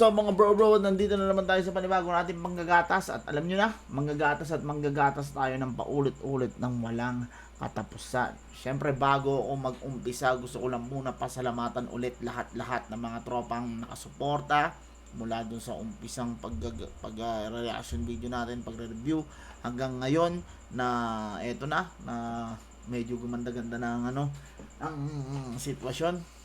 So mga bro, nandito na naman tayo sa panibagong natin manggagatas at alam nyo na, manggagatas tayo ng paulit-ulit ng walang katapusan. Syempre bago ako mag-umpisa, gusto ko lang muna pasalamatan ulit lahat-lahat ng mga tropang nakasuporta mula dun sa umpisang pag-reaction video natin, pagre-review hanggang ngayon na eto na medyo gumanda-ganda ng ang sitwasyon.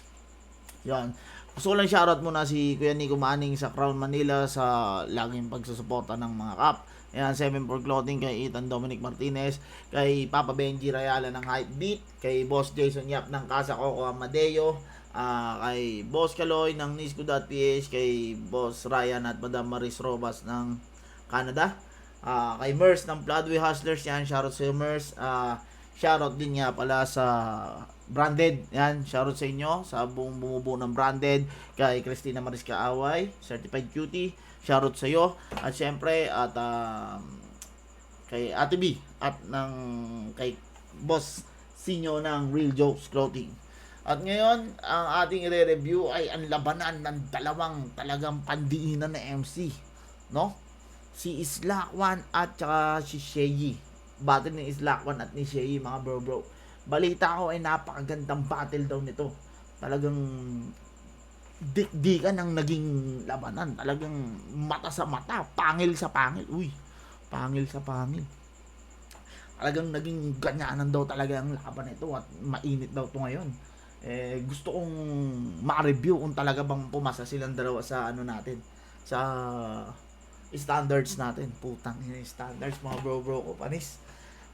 Yan. Gusto ko lang shoutout muna si Kuya Nico Manning sa Crown Manila sa laging pagsusuporta ng mga kap. Ayan, 74 Clothing, kay Ethan Dominic Martinez, kay Papa Benji Rayala ng Hypebeat, kay Boss Jason Yap ng Casa Coco Amadeo, kay Boss Kaloy ng Nisco.ph, kay Boss Ryan at Madam Maris Robas ng Canada, kay Mers ng Floodway Hustlers. Yan, shoutout sa Mers. Shoutout din nga pala sa Branded. Yan, shoutout sa inyo sa buong bumubuo ng Branded, kay Christina Mariska Away, Certified Cutie, shoutout sa iyo. At syempre kay Ate B at kay Boss Sinyo ng Real Jokes Clothing. At ngayon, ang ating i-review ay ang labanan ng dalawang talagang pandiinan na MC, no? Si Islak1 at saka si Sheyi. Battle ni Islak1 at ni Sheyi, mga bro. Balita ko ay napakagandang battle daw nito. Talagang dikdikan ang naging labanan. Talagang mata sa mata, pangil sa pangil. Uy, pangil sa pangil. Talagang naging ganyanan daw talaga ang laban nito at mainit daw to ngayon. Gusto kong ma-review kung talaga bang pumasa silang dalawa sa natin, sa standards natin. Putang ina, standards mga bro ko panis.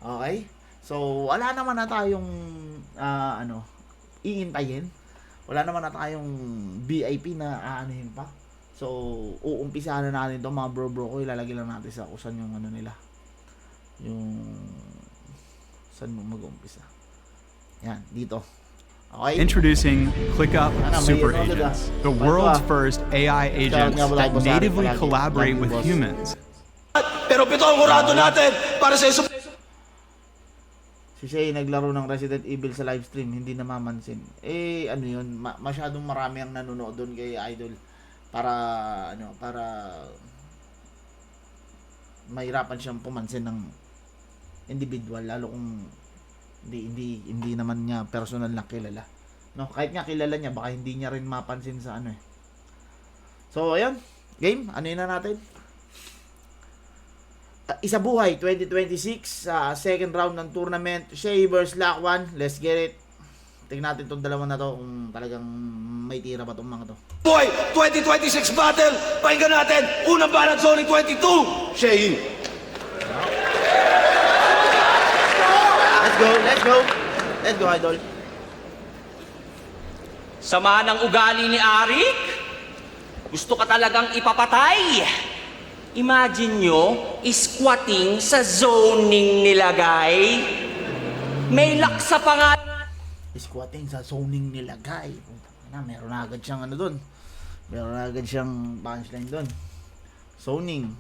Okay? So, wala naman na tayong iintayin. Wala naman na tayong VIP na aanuhin pa. So, uumpisahan na natin 'to mga bro ko. Ilalagay lang natin sa kusan yung nila. Yung saan mo mag-uumpisa. Yan, dito. Okay? Introducing ClickUp Super Agents, the world's first AI agents that natively collaborate with humans. Pero pito ang kurado natin para sa iso. Si Shay naglaro ng Resident Evil sa live stream, hindi namamansin. Ano yun, masyadong marami ang nanonood doon kay Idol para mahirapan siyang pumansin ng individual, lalo kung hindi naman niya personal na kilala. No, kahit nga kilala niya, baka hindi niya rin mapansin sa So, ayan, game, ano yun na natin? Isa buhay 2026 sa second round ng tournament, Sheyi vs Islak1. Let's get it. Tingnan natin tong dalawa na to kung talagang may tira ba tong mga to. Boy, 2026 battle. Pakinggan natin. Unang banat Sonic 22. Sheyi. Let's go, Idol. Sama ng ugali ni Arik? Gusto ka talagang ipapatay? Imagine nyo, squatting sa zoning nilagay. May laksa pa nga. Squatting sa zoning nilagay. Meron na agad siyang doon. Meron na agad siyang punchline doon. Zoning.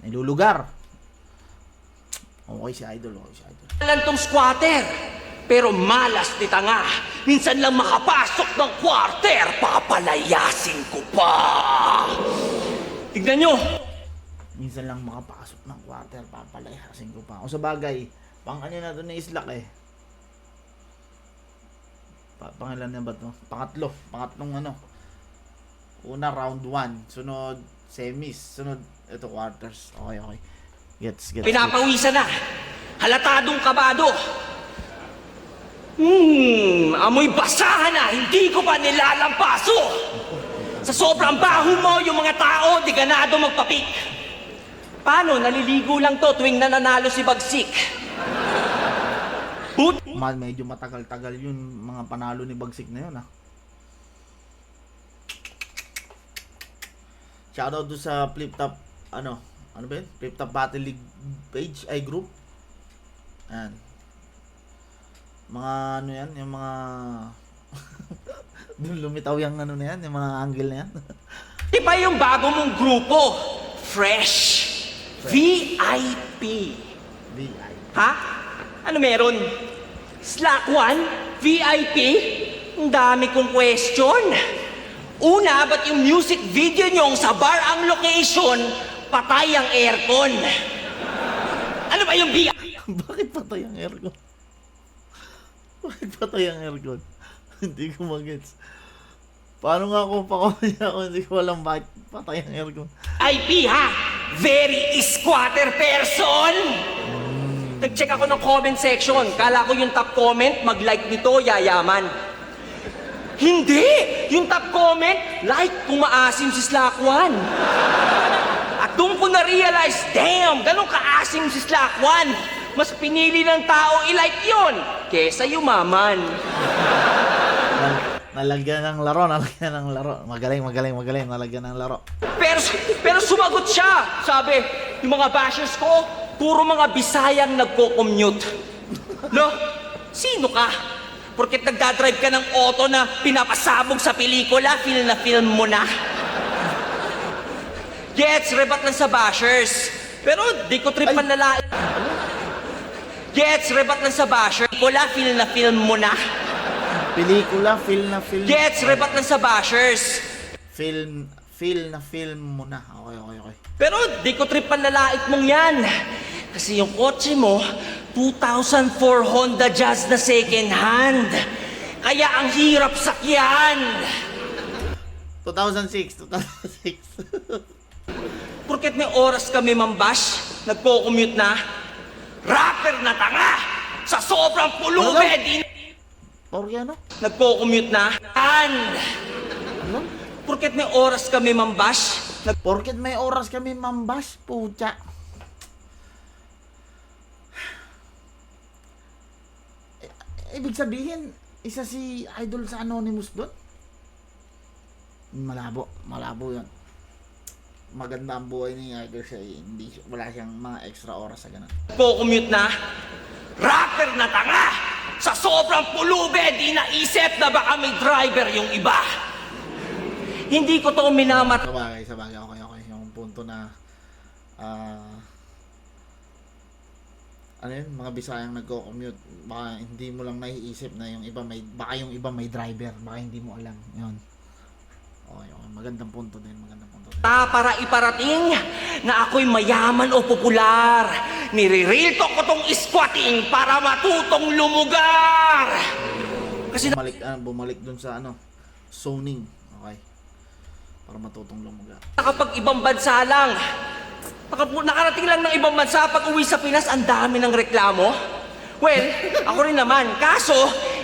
Nilulugar. Okay si Idol. Alam tong squatter, pero malas ni tanga. Minsan lang makapasok ng quarter, papalayasin ko pa. Tignan nyo. Minsan lang makapasok ng quarter, papalayasin ko pa. O sa bagay, pang-ano na to ni Islak pangilan na ba to? Pangatlong Una round 1, sunod semis, sunod ito quarters. Okay. Gets. Pinapawisan na. Halatadong kabado. Amoy basahan na, hindi ko pa nilalampaso. Sa sobrang baho mo, yung mga tao, di ganado magpapik. Paano? Naliligo lang to tuwing nananalo si Bagsik. Medyo matagal-tagal yun, mga panalo ni Bagsik na yun, Shoutout doon sa Flip Top, ano ba yun? Flip Top Battle League page, group. Ayan. Mga yan, yung mga... lumitaw yung na yan, yung mga angle na yan. Iba yung bago mong grupo. Fresh. VIP. Ha? Ano meron? Islak1? VIP? Ang dami kong question. Una, ba't yung music video nyong sa bar ang location, patay ang aircon? Ano ba yung biya? Bakit patay ang aircon? Bakit patay ang aircon? Hindi ko magets. Paano nga kung pakamaya ako, hindi ko alam bakit patay ang aircon. IP ha? Very squatter person! Nag-check ako ng comment section. Kala ko yung top comment, mag-like nito, yayaman. Hindi! Yung top comment, like kung maasim si Slakwan. At doon ko na-realize, damn, ganun kaasim si Slakwan. Mas pinili ng tao i-like yun, kesa yumaman. Nalagyan ng laro. Magaling, nalagyan ng laro. Pero sumagot siya. Sabi, yung mga bashers ko, puro mga Bisayang nagko-commute. No? Sino ka? Porket nagdadrive ka ng auto na pinapasabog sa pelikula, feel na film mo na. Gets, rebat lang sa bashers. Pero di ko trip panlalait. Gets, rebat lang sa bashers. Pelikula, feel na film mo na. Pelikula, feel na film. Gets, rebat lang sa bashers. Feel na film mo na. Okay. Pero di ko trip panlalait mong yan. Kasi yung kotse mo, 2004 Honda Jazz na second hand. Kaya ang hirap sakyan. 2006. Porket may oras kami mambash, nagko-commute na. Rapper na tanga! Sa sobrang pulubi, di Porke ano? nagko-commute na. Porket may oras kami mambash, Porket may oras kami mambash, pucha. Ibig sabihin, isa si Idol sa Anonymous doon? Malabo yan. Maganda ang buhay ni Idol siya, wala siyang mga extra oras sa ganun. nagko-commute na. Rapper na tanga! Sa sobrang pulubi, di naisip na baka may driver yung iba. Hindi ko to minamat. Sa bagay, okay. Yung punto na, ano yun, mga Bisayang nagko-commute, baka hindi mo lang naiisip na yung iba baka yung iba may driver, baka hindi mo alam, yun. Okay, magandang punto din. Para iparating na ako'y mayaman o popular. Nire-real talk ko tong squatting para matutong lumugar. Kasi Bumalik dun sa zoning, okay, para matutong lumugar. nakapag ibang bansa lang, nakarating lang ng ibang bansa, pag uwi sa Pinas, ang dami ng reklamo. Well, ako rin naman. Kaso,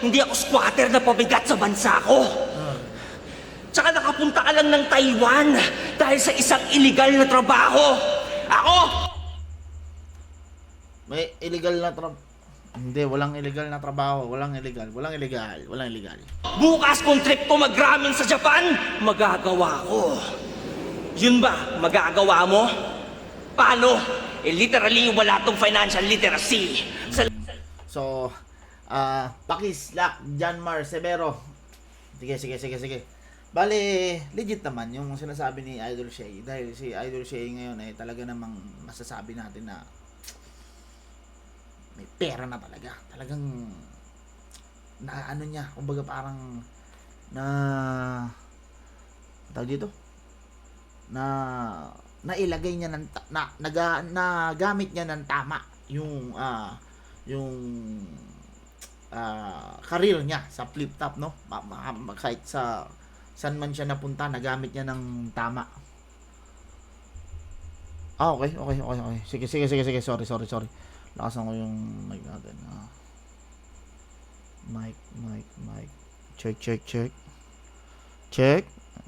hindi ako squatter na pabigat sa bansa ko. Tsaka nakapunta ka lang ng Taiwan dahil sa isang illegal na trabaho. Ako! May illegal na Hindi, walang illegal na trabaho. Walang illegal. Bukas kung trip ko mag-ramen sa Japan, magagawa ko. Yun ba, magagawa mo? Paano? Literally, wala tong financial literacy. So, Pakislak, Janmar Severo. Sige. Bale, legit naman yung sinasabi ni Idol Shay. Dahil si Idol Shay ngayon ay talaga namang masasabi natin na may pera na talaga. Talagang na niya, kumbaga parang tawag dito, nailagay niya nagamit niya ng tama yung career niya sa flip top, no? Kahit sa saan man siya napunta, nagamit niya ng tama. Okay. Sige. Sorry. Lakasan ko yung mic natin. Mic. Check.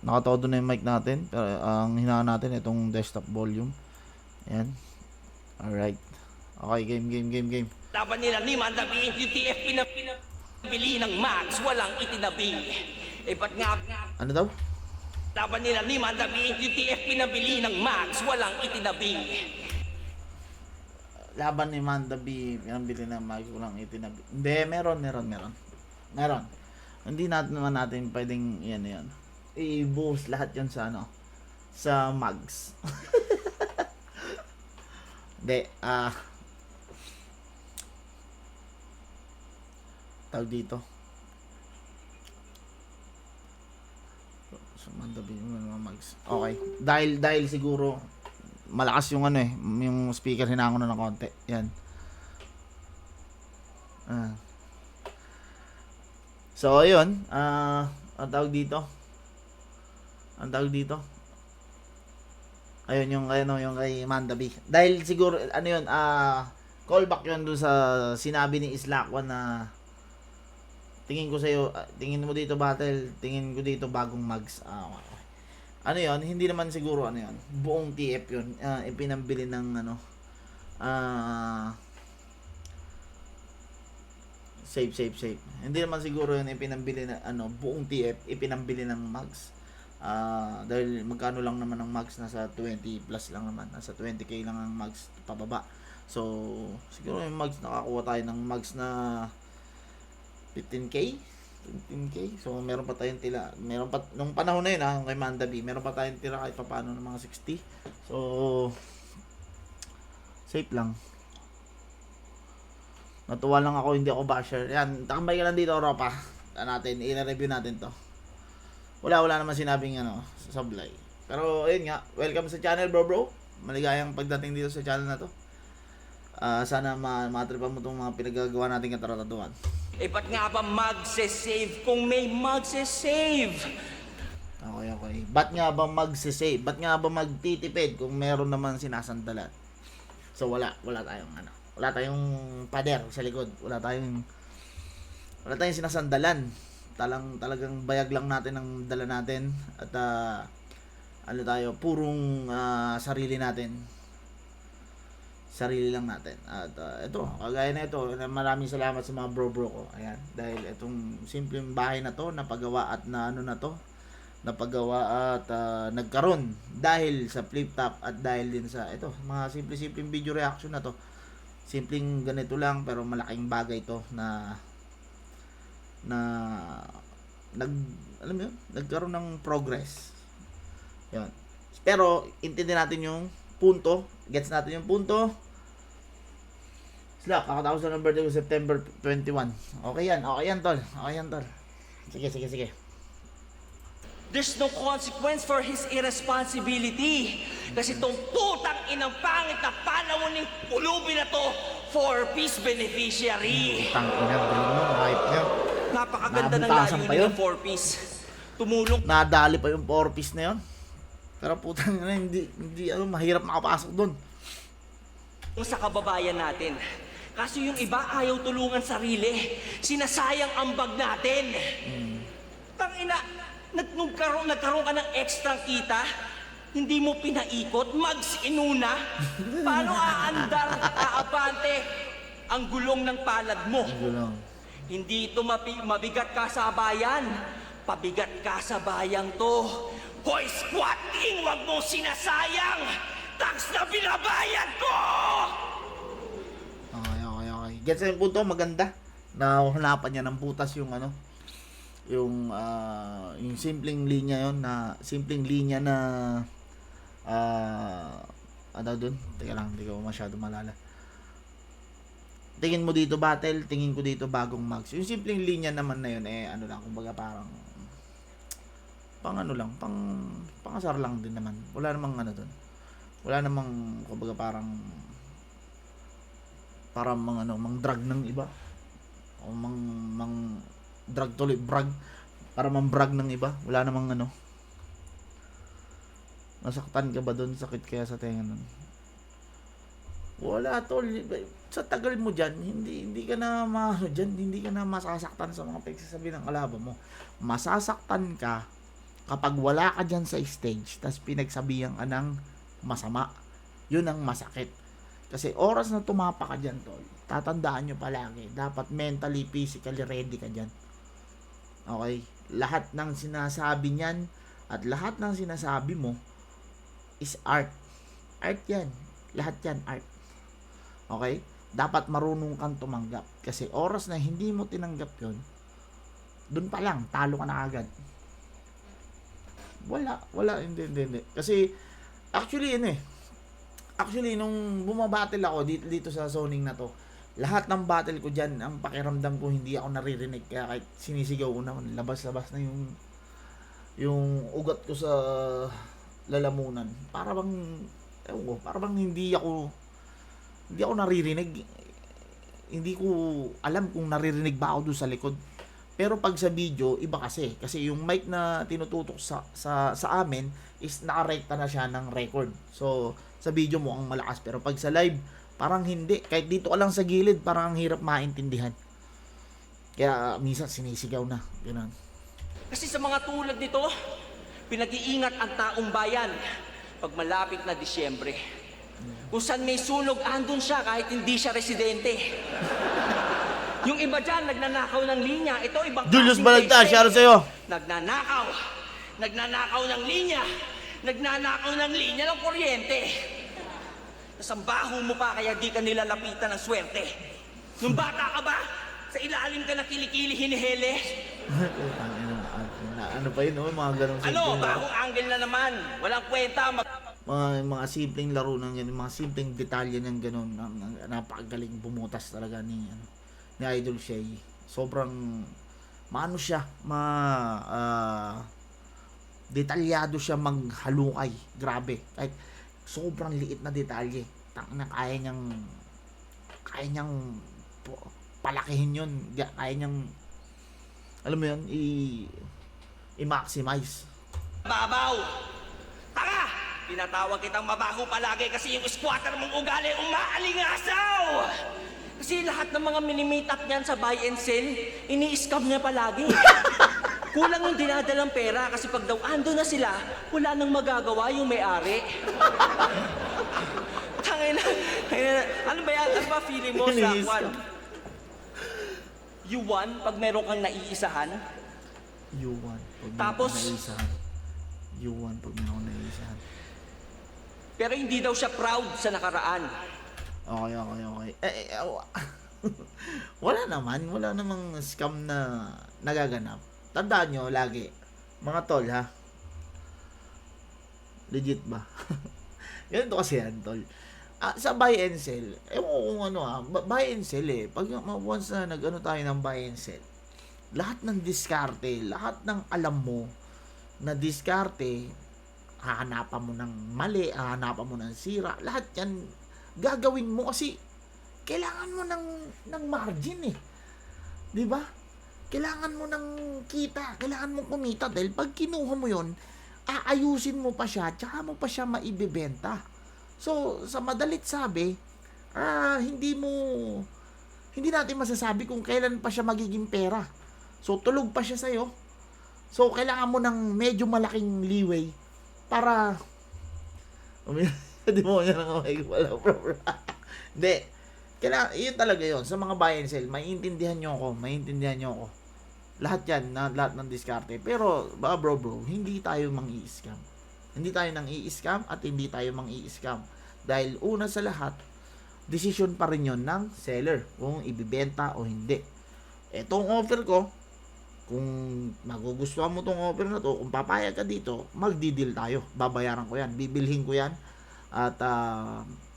Nakatodo na yung mic natin. Pero ang hinaan natin itong desktop volume. Ayan. Alright. Okay, game. Laban nila ni Mandabi, yung TF pinabili ng Max, walang itinabi. Ba't nga? Ano daw? Laban nila ni Mandabi, yung TF pinabili ng Max, walang itinabi. Laban ni Manda B, pinambili ng Max, walang itinabi. Hindi, meron. Hindi natin pwedeng yan. I-boost lahat yan sa sa Mags. Hindi, tawag dito. So, mandabi mga mags. Okay. Dahil siguro malakas yung yung speaker, hinangon na ng konti. Yan. So, ayun. Ang tawag dito. Ayun yung kay Mandabi. Dahil siguro callback yun doon sa sinabi ni Islakwan na tingin ko sa'yo, tingin mo dito battle, tingin ko dito bagong mags. Yun, hindi naman siguro yun, buong TF yun, ipinambili ng safe. Hindi naman siguro yun ipinambili na buong TF, ipinambili ng mags. Dahil magkano lang naman ang mags, nasa 20 plus lang naman, nasa 20k lang ang mags pababa. So, siguro yung mags, nakakuha tayo ng mags na 15k. So, meron pa tayong tila. Meron pa, nung panahon na yun, kay Mandabi, meron pa tayong tira kahit pa paano ng mga 60. So, safe lang. Natuwa lang ako, hindi ako basher. Yan, takambay ka lang dito, Europa. I-review natin to. Wala naman sinabing sablay. Pero, ayun nga, welcome sa channel, bro. Maligayang pagdating dito sa channel na to. Sana matripan mo itong mga pinagagawa natin katarataduan. Ba't nga ba magse-save kung may magse-save? Okay. Ba't nga ba magse-save? Ba't nga ba magtitipid kung meron naman sinasandalan? So, wala tayong wala tayong pader sa likod. Wala tayong sinasandalan. Talagang bayag lang natin ang dala natin. At tayo, purong sarili natin. Sarili lang natin. At ito, kagaya na ito, maraming salamat sa mga bro ko. Ayan, dahil itong simpleng bahay na to, napagawa at napagawa at nagkaroon dahil sa flip top at dahil din sa ito, mga simpleng video reaction na to. Simpleng ganito lang pero malaking bagay to na nagkaroon ng progress. Yan. Pero intindihin natin yung punto, gets natin yung punto. Slack, kakatapos na ng birthday ko September 21. Okay yan, tol. Sige. There's no consequence for his irresponsibility. Kasi itong putang inang pangit na panahon ng pulubi na to, 4-piece beneficiary. Tangina, bro mo, hype niya. Napakaganda ng Nabutasan pa layunin yun. ng 4-piece. Tumulong Nadali pa yung 4-piece na yun. Pero putang ina, hindi mahirap makapasok doon. sa kababayan natin. Kaso yung iba ayaw tulungan sarili. Sinasayang ambag natin. Tangina, nagkaroon ka ng extra kita, hindi mo pinaikot, mags inuna. Paano aandar at aabante ang gulong ng palad mo? Hindi ito mabigat ka sa bayan. Pabigat ka sa bayang to. Hoy, squatting! Huwag mong sinasayang! Tax na binabayad ko! Okay. Gets yung punto, maganda. Nahanapan niya ng butas yung yung simpleng linya yon na doon? Teka lang, hindi ko masyado malala. Tingin mo dito battle, tingin ko dito bagong mags. Yung simpleng linya naman na yun, kumbaga parang pangasar lang din naman. Wala namang doon. Wala namang, kumbaga parang mang drag ng iba. O mang drag tuloy, brag. Para mang brag ng iba. Wala namang nasaktan ka ba doon? Sakit kaya sa tenga nun? Wala tol. Sa tagal mo dyan, hindi ka na hindi ka na masasaktan sa mga pagsasabi ng kalaban mo. Masasaktan ka kapag wala ka dyan sa stage, tas pinagsabihan ka ng masama. Yun ang masakit. Kasi oras na tumapa ka dyan, tol, tatandaan nyo palagi, dapat mentally, physically ready ka dyan. Okay? Lahat ng sinasabi niyan at lahat ng sinasabi mo is art. Art yan. Lahat yan, art. Okay? Dapat marunong kang tumanggap. Kasi oras na hindi mo tinanggap yun, dun pa lang, talo ka na agad. Wala, hindi. Kasi, actually, nung bumabattle ako dito sa zoning na to, lahat ng battle ko dyan, ang pakiramdam ko hindi ako naririnig. Kaya kahit sinisigaw ko na, labas na yung ugat ko sa lalamunan, para bang, ewan ko, para bang hindi ako naririnig. Hindi ko alam kung naririnig ba ako doon sa likod. Pero pag sa video, iba kasi yung mic na tinututok sa amin is nakarekta na siya ng record. So sa video mo ang malakas, pero pag sa live parang hindi. Kahit dito ka lang sa gilid, parang ang hirap maintindihan. Kaya minsan sinisigaw na, gano'n. Kasi sa mga tulad nito, pinag-iingat ang taong bayan pag malapit na Disyembre. Kung saan may sunog, andun siya kahit hindi siya residente. Yung iba dyan, nagnanakaw ng linya. Ito, ibang Julius klaseng Balagta, case. share sa'yo. Nagnanakaw ng linya. Nagnanakaw ng linya ng kuryente. Nasang baho mo pa kaya di ka nilalapitan ng swerte. Nung bata ka ba, sa ilalim ka na kilikili hinihele. Ano pa yun, mga ganong Ano, simpleng laro. bahong angle na naman. Walang kwenta. Mga simpleng laro ng ganun, mga simpleng detalye ng ganun, napakagaling bumutas talaga ni Idol Shay. Sobrang maano siya, detalyado siya maghalukay. Grabe. Kahit sobrang liit na detalye, na kaya niyang palakihin yun. Kaya niyang, alam mo yun, i-maximize. Babaw! Taka! Tinatawag kitang mabaho palagi kasi yung squatter mong ugali umaalingasaw! Kasi lahat ng mga minimeet-up niyan sa buy and sell, ini-scam niya palagi. Kulang yung dinadalang pera kasi pag daw ando na sila, wala nang magagawa yung may-ari. Tangina, ano ba yan? Ano ba feeling mo sa Ini-scam. You won pag meron kang naiisahan? You won. Pag Tapos? You won pag may ako naiisahan. Pero hindi daw siya proud sa nakaraan. Okay. Wala namang scam na nagaganap. Tandaan nyo lagi, mga tol ha. Legit ba? Ganito kasi yan, tol. Sa buy and sell, ewan ko kung ano buy and sell pag once na nag-ano tayo ng buy and sell, lahat ng diskarte, lahat ng alam mo na diskarte, hahanapan mo ng mali, hahanapan mo ng sira, lahat yan gagawin mo kasi kailangan mo ng margin 'di ba? Kailangan mo ng kita, kailangan mo kumita dahil pag kinuha mo 'yon, aayusin mo pa siya, tsaka mo pa siya maibebenta. So, sa madalit sabi, hindi natin masasabi kung kailan pa siya magiging pera. So, tulog pa siya sa'yo. So, kailangan mo ng medyo malaking leeway para hindi mo yan ang wala bro. Hindi. Kailangan, yun talaga yun. Sa mga buy and sell, maintindihan nyo ako. Lahat yan, lahat ng diskarte. Pero, bro, hindi tayo mang-i-scam. Hindi tayo nang i-scam at hindi tayo mang-i-scam. Dahil una sa lahat, decision pa rin yun ng seller kung ibibenta o hindi. Etong offer ko, kung magugustuhan mo tong offer na to, kung papayag ka dito, magdi-deal tayo. Babayaran ko yan, bibilhin ko yan. At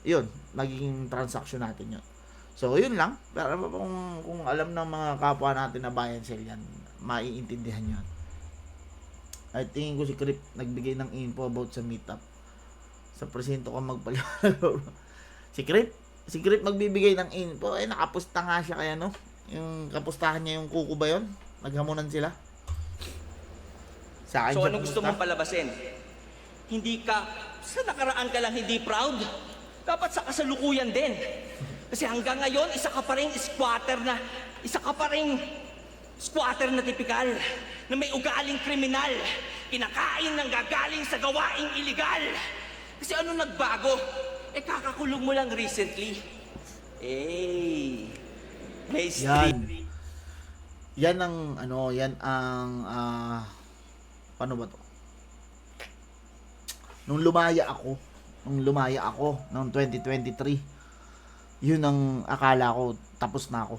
yun, magiging transaction natin yun. So, yun lang. Pero kung alam ng mga kapwa natin na buy and sell yan, maiintindihan yun. I tingin ko si Crip nagbigay ng info about sa meetup. Sa presinto ka magpaliwanag. Si Crip magbibigay ng info. Nakapusta nga siya kaya no? Yung kapustahan niya yung kuko ba yun? Naghamunan sila. Sa akin So siya ano gusto pumunta. mong palabasin? Hindi ka, sa nakaraan ka lang hindi proud? Dapat sa kasalukuyan din. Kasi hanggang ngayon, isa ka pa rin squatter na tipikal, na may ugaling kriminal, kinakain ng gagaling sa gawaing iligal. Kasi ano nagbago? Kakakulong mo lang recently. May street. Yan ang paano ba to? Nung lumaya ako noong 2023, yun ang akala ko tapos na ako.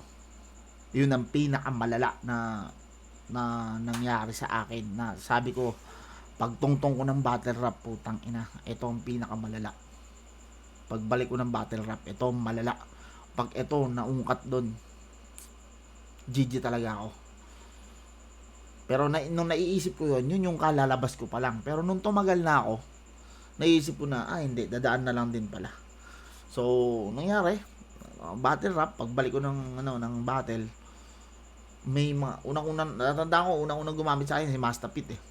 Yun ang pinakamalala na nangyari sa akin, na sabi ko pagtungtong ko ng battle rap, putang ina, ito ang pinakamalala. Pagbalik ko ng battle rap, ito ang malala. Pag ito naungkat doon, GG talaga ako. Pero nung naiisip ko yun yung kalalabas ko pa lang. Pero nung tumagal na ako, naiisip ko na, hindi, dadaan na lang din pala. So, nangyari, battle rap, pagbalik ko ng battle, may mga, natandaan ko, unang gumamit sa akin si Master Pit eh.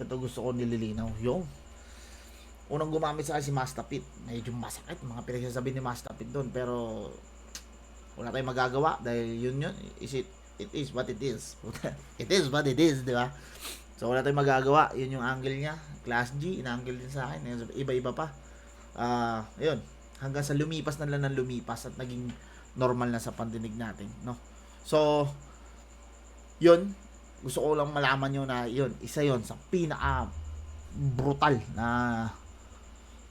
Ito gusto ko nililinaw. Unang gumamit sa akin si Master Pit. Medyo masakit, mga pinagsasabi ni Master Pit doon. Pero, wala tayong magagawa dahil yun. It is what it is. It is what it is, di ba? So, wala tayong magagawa. Yun yung angle niya. Class G, ina-angle din sa akin. Iba-iba pa. Yun. Hanggang sa lumipas at naging normal na sa pandinig natin, no? So, yun. Gusto ko lang malaman nyo na yun. Isa yun sa pinaka-brutal na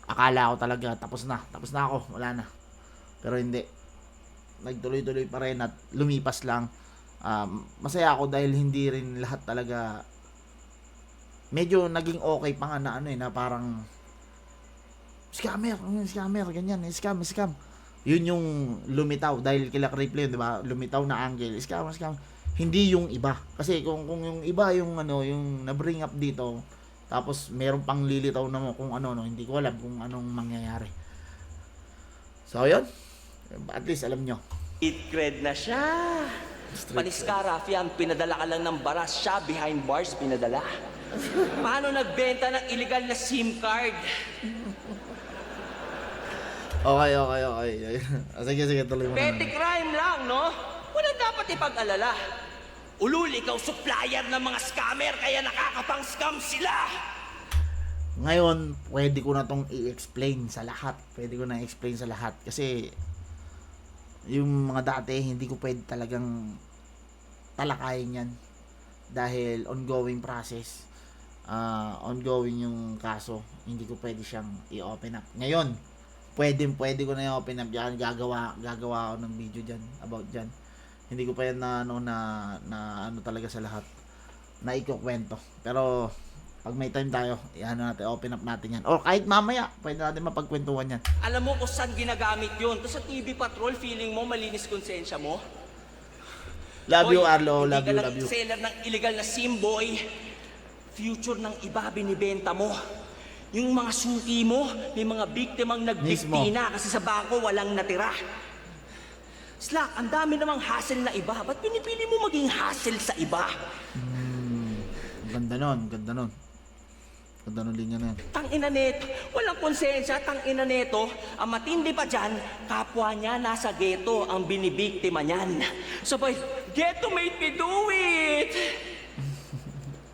akala ko talaga tapos na ako. Wala na. Pero hindi. Nagtuloy-tuloy pa rin at lumipas lang. Masaya ako dahil hindi rin lahat talaga medyo naging okay pa nga na na parang scammer, ganyan, scam. Yun yung lumitaw dahil kila Ripley, di ba? Lumitaw na angle, scam. Hindi yung iba. Kasi kung yung iba yung yung na-bring up dito, tapos meron pang lilitaw na kung hindi ko alam kung anong mangyayari. So, yun. At least alam nyo. Street cred na siya. Paniska, Rafian, pinadala ka lang ng baras, siya behind bars pinadala. Paano nagbenta ng illegal na SIM card? Okay. Sige, tuloy mo Petty na. crime lang, no? Wala dapat ipag-alala. Ulul, ikaw supplier ng mga scammer, kaya nakakapang-scam sila. Ngayon, pwede ko na tong i-explain sa lahat. Kasi, yung mga dati, hindi ko pwede talagang talakayin yan. Dahil ongoing process. Ongoing yung kaso. Hindi ko pwede siyang i-open up. Ngayon, pwede ko na i-open up yan. Gagawa ako ng video dyan, about dyan. Hindi ko pa yan na talaga sa lahat na ikukwento. Pero, pag may time tayo, open up natin yan. O kahit mamaya, pwede natin mapagkwentuhan yan. Alam mo kung saan ginagamit yun? Tapos sa TV Patrol, feeling mo malinis konsensya mo? Love you, Hoy, Arlo. Love Hindi you. ka lang seller ng illegal na SIM, boy. Future ng iba binibenta mo. Yung mga suki mo, may mga biktimang nagbiktina kasi sa bangko walang natira. Slack, ang dami namang hassle na iba. Ba't pinipili mo maging hassle sa iba? Ganda nun. Ganda nun linya na yan. Tangina neto, walang konsensya, tangina neto. Ang matindi pa dyan, kapwa niya nasa ghetto ang binibiktima niyan. Sabay, ghetto made me do it!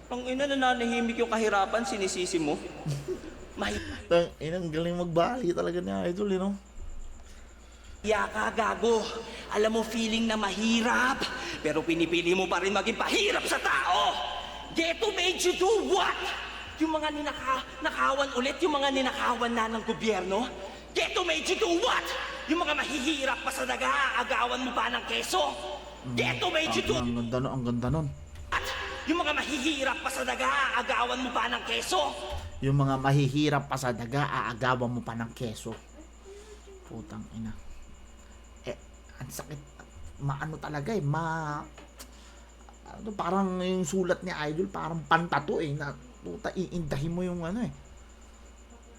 Tangina, nananahimik yung kahirapan, sinisisi mo. Ang galing magbali talaga niya, idol, you know? Ka, gago. Alam mo, feeling na mahirap, pero pinipili mo pa rin maging pahirap sa tao. Ghetto made you do what? Yung mga nakawan ulit, yung mga ninakawan na ng gobyerno? Ghetto made you do what? Yung mga mahihirap pa sa daga, agawan mo pa ng keso? Ghetto made you do... Ang ganda nun. At yung mga mahihirap pa sa daga, agawan mo pa ng keso? Yung mga mahihirap pa sa daga, aagawan mo pa ng keso. Putang ina. Ang sakit. Maano talaga parang yung sulat ni Idol, parang pantato na puta, iindahin mo yung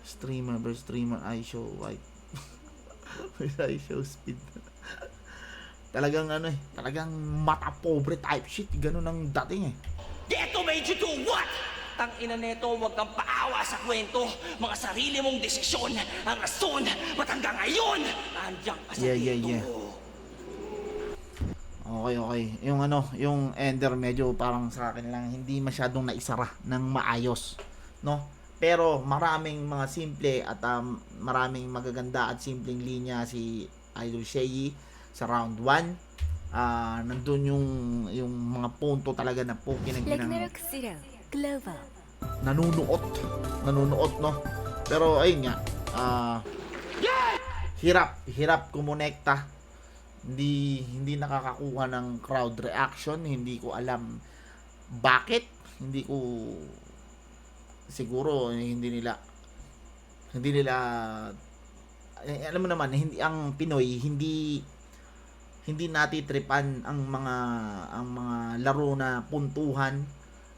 streamer versus streamer, I show white. I show speed. Talagang talagang mata pobre type shit, ganun ang dating Ghetto made you do what? Tangina neto, huwag kang paawa sa kwento. Mga sarili mong desisyon ang rason. Ba't hanggang ngayon, nandiyan ka sa ghetto. Okay. Yung Ender medyo parang sa akin lang hindi masyadong naisara ng maayos, no? Pero maraming mga simple at maraming magaganda at simpleng linya si Idol Shei sa round 1. Nandun yung mga punto talaga na pokinang nanunuot, no? Pero ayun nga, hirap kumonekta. Hindi nakakakuha ng crowd reaction. Hindi ko alam bakit. Siguro hindi nila alam mo naman, hindi ang Pinoy hindi hindi natitripan ang mga laro na puntuhan.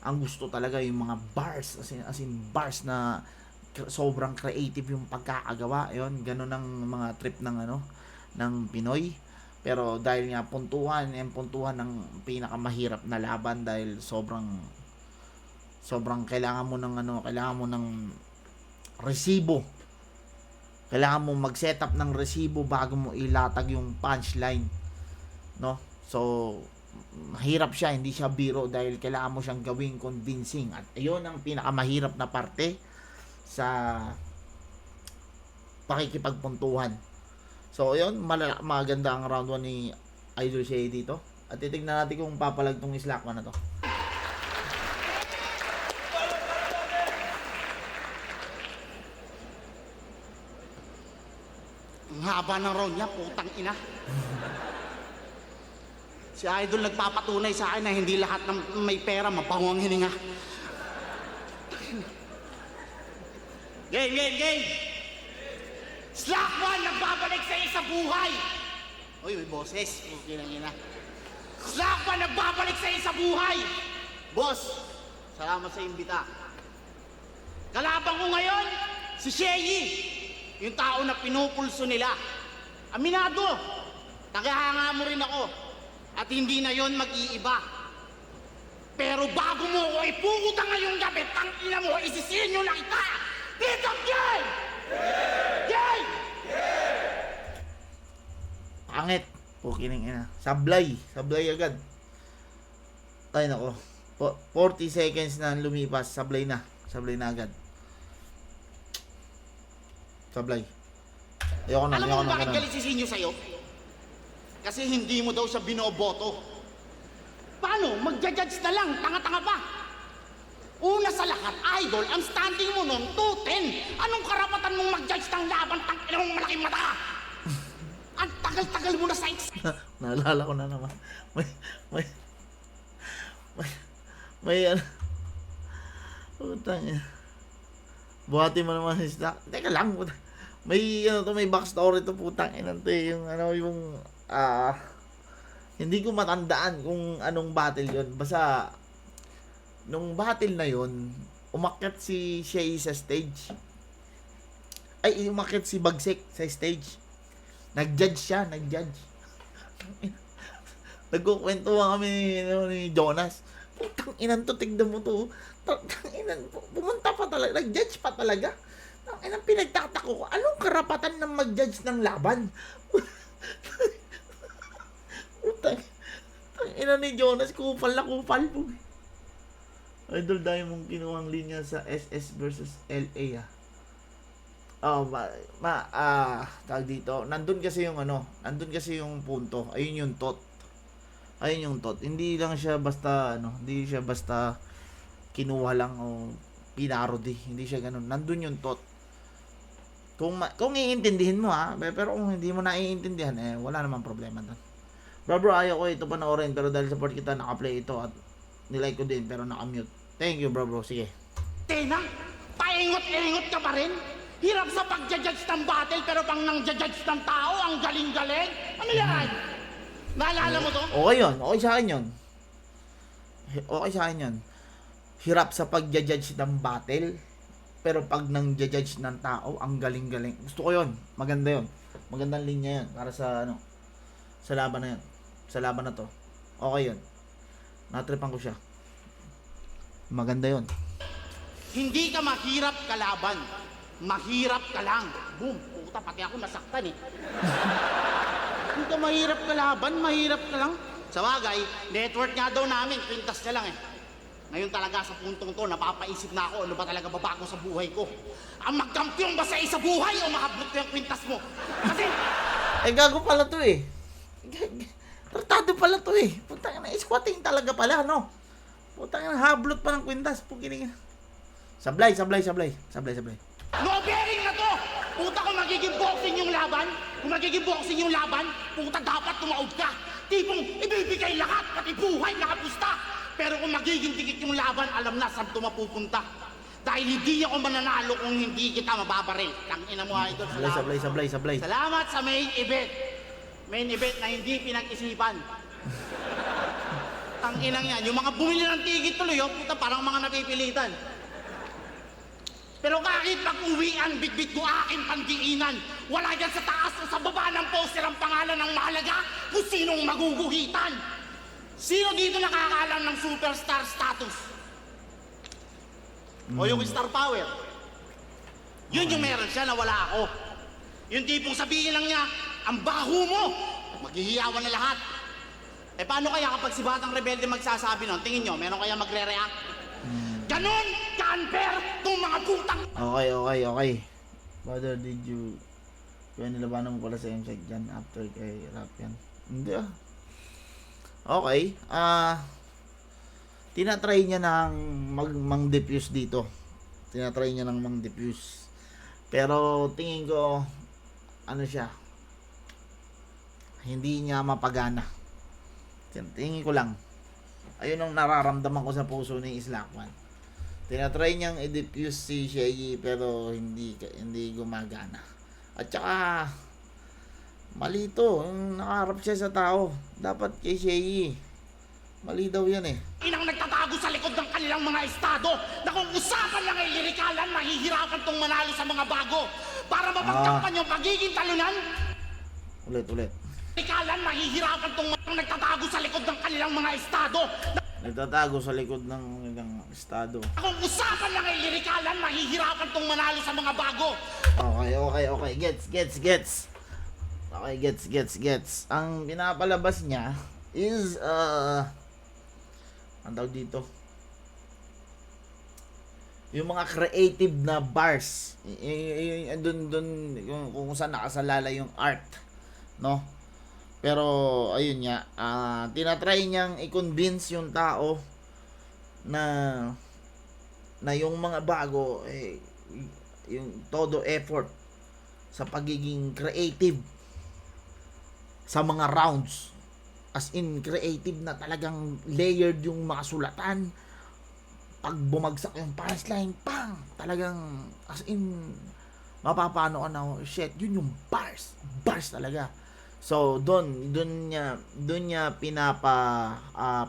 Ang gusto talaga yung mga bars, as in bars na sobrang creative yung pagkakagawa. Yun, ganun ang mga trip ng ng Pinoy. Pero dahil nga puntuhan ng pinakamahirap na laban dahil sobrang kailangan mo ng resibo. Kailangan mo mag-set up ng resibo bago mo ilatag yung punchline, no? So mahirap siya, hindi siya biro dahil kailangan mo siyang gawing convincing, at ayun ang pinakamahirap na parte sa pakikipagpuntuhan. So ayun, maganda ang round 1 ni Idol Shay dito, at titignan natin kung papalag tong Slack 1 na to. Ang haba ng round niya, putang ina. Si Idol nagpapatunay sa akin na hindi lahat ng may pera mabango ang hininga. Game! Slack 1, nagbabalik sa isa buhay! Uy, may boses. Okay lang ina. Slack 1, nagbabalik sa isa buhay! Boss, salamat sa imbita. Kalaban ko ngayon, si Sheyi. Yung tao na pinupulso nila. Aminado, tagahanga mo rin ako. At hindi na yon mag-iiba. Pero bago mo ako ipukuta ngayong gabi, tangina mo, isisinyo na kita! Dito, Jay! Jay! Pangit. Pukining ina. Sablay agad. Ay nako. 40 seconds na lumipas, sablay na agad. Sablay. Ayoko na. Alam mo bakit galit si Sinyo sa'yo? Kasi hindi mo daw siya binoboto. Paano? Magja-judge na lang, tanga-tanga pa. Una sa lahat, Idol, ang standing mo nun, 2-10. Anong karapatan mong mag-judge ng laban, tangina mong malaking mata? Ang tagal-tagal mo na sa Naalala ko na naman. May ano. Putang ina. Buhati mo naman si Slack. Teka lang. May backstory to, putang ina to, yung hindi ko matandaan kung anong battle yon. Basta nung battle na yon, umakyat si Shay sa stage. Ay, umakyat si Bagsik sa stage. Nag-judge siya. Nagkukwentuhan kami ni Jonas. Putang inan to, tignan mo to. Putang inan, pumunta pa talaga. Nag-judge pa talaga. Putang inan, pinagtatako ko. Anong karapatan ng mag-judge ng laban? Putang inan ni Jonas, kupal na kupal po. Idol Diamond kinuhang linya sa SS versus LA tawag dito. Nandun kasi yung punto. Ayun yung tot. Hindi siya basta kinuha lang o pinarody. Hindi siya ganun. Nandun yung tot. Kung iintindihin mo pero kung hindi mo naiintindihan, wala namang problema doon. Bro, ayaw ko ito panoorin, pero dahil support kita, naka-play ito at nilike ko din, pero naka-mute. Thank you, bro. Sige. Tena, paingot-ingot ka pa rin? Hirap sa pag-judge ng battle, pero pang nang-judge ng tao, ang galing-galing. Ano yan? Naalala mo to? Okay yun. Okay sa akin yun. Hirap sa pag-judge ng battle, pero pag nang-judge ng tao, ang galing-galing. Gusto ko yun. Maganda yun. Magandang linya yun para sa sa laban na yun. Sa laban na to. Okay yun. Natripan ko siya. Maganda yun. Hindi ka mahirap kalaban. Mahirap ka lang. Boom. Puta, pati ako nasaktan eh. Hindi ka mahirap kalaban, mahirap ka lang. Sa bagay, network nga daw namin, kwintas na lang eh. Ngayon talaga sa puntong to, napapaisip na ako ano ba talaga babago sa buhay ko. Ang magkampiyon ba sa isa buhay o makablot ko yung kwintas mo? Kasi... gago pala to eh. Tratado pala to eh. Putang ina, squatting talaga pala, no? Putang ina, hablot pa ng kwintas. Pukinig. Sablay. No bearing na to! Puta, kung magiging boxing yung laban, puta, dapat tumaob ka. Tipong ibibigay lahat, pati buhay, nakapusta. Pero kung magiging dikit yung laban, alam na saan ito mapupunta. Dahil hindi ako mananalo kung hindi kita mababaril. Tangina mo, Idol. Sablay. Salamat sa main event. main event na hindi pinag-isipan. Ang inang yan, yung mga bumili ng ticket tuloy, puta, parang mga napipilitan. Pero kahit pag-uwi ang bitbit ko aking pandiinan, wala dyan sa taas o sa baba ng poster ang pangalan ng mahalaga kung sinong maguguhitan. Sino dito nakakaalam ng superstar status? O yung star power? Yun yung meron siya na wala ako. Yung tipong sabihin lang niya, ang baho mo, maghihiyawan na lahat. Eh paano kaya kapag si Batang Rebelde magsasabi nun? Tingin nyo, meron kaya magre-react? Ganon ka-unfair itong mga putang... Okay. Brother, did you... Kaya nilabanan mo pala sa MSEC dyan after kay Rap yan? Hindi ah. Okay. Tinatry niya ng mang-diffuse dito. Tinatry niya ng mang-diffuse. Pero tingin ko, ano siya, hindi niya mapagana. Tingin ko lang. Ayun ang nararamdaman ko sa puso ni Slakman. Tinatry niyang i-diffuse si Shaggy pero hindi gumagana. At saka mali to, nakaharap siya sa tao. Dapat kay Shaggy. Mali daw yan eh. Inang nagtatago sa likod ng kanilang mga estado na kung usapan lang ay lirikalan, mahihirapan tong manalo sa mga bago. Para mapagkampan yung pagiging talunan, Ulit. lirikalan, mahihirapan tong nagtatago sa likod ng kanilang mga estado. Nagtatago sa likod ng ilang estado. Kung usapan lang ay lirikalan, mahihirapan tong manalo sa mga bago. Okay. Gets. Okay, gets. Ang pinapalabas niya is, ang tawag dito, yung mga creative na bars. Dun, kung saan nakasalala yung art. No? Pero, ayun nga, tinatry niyang i-convince yung tao na yung mga bago, yung todo effort sa pagiging creative sa mga rounds. As in, creative na talagang layered yung mga sulatan. Pag bumagsak yung punchline, pang! Talagang, as in, mapapano ka na, shit, yun yung bars. Bars talaga. So, doon niya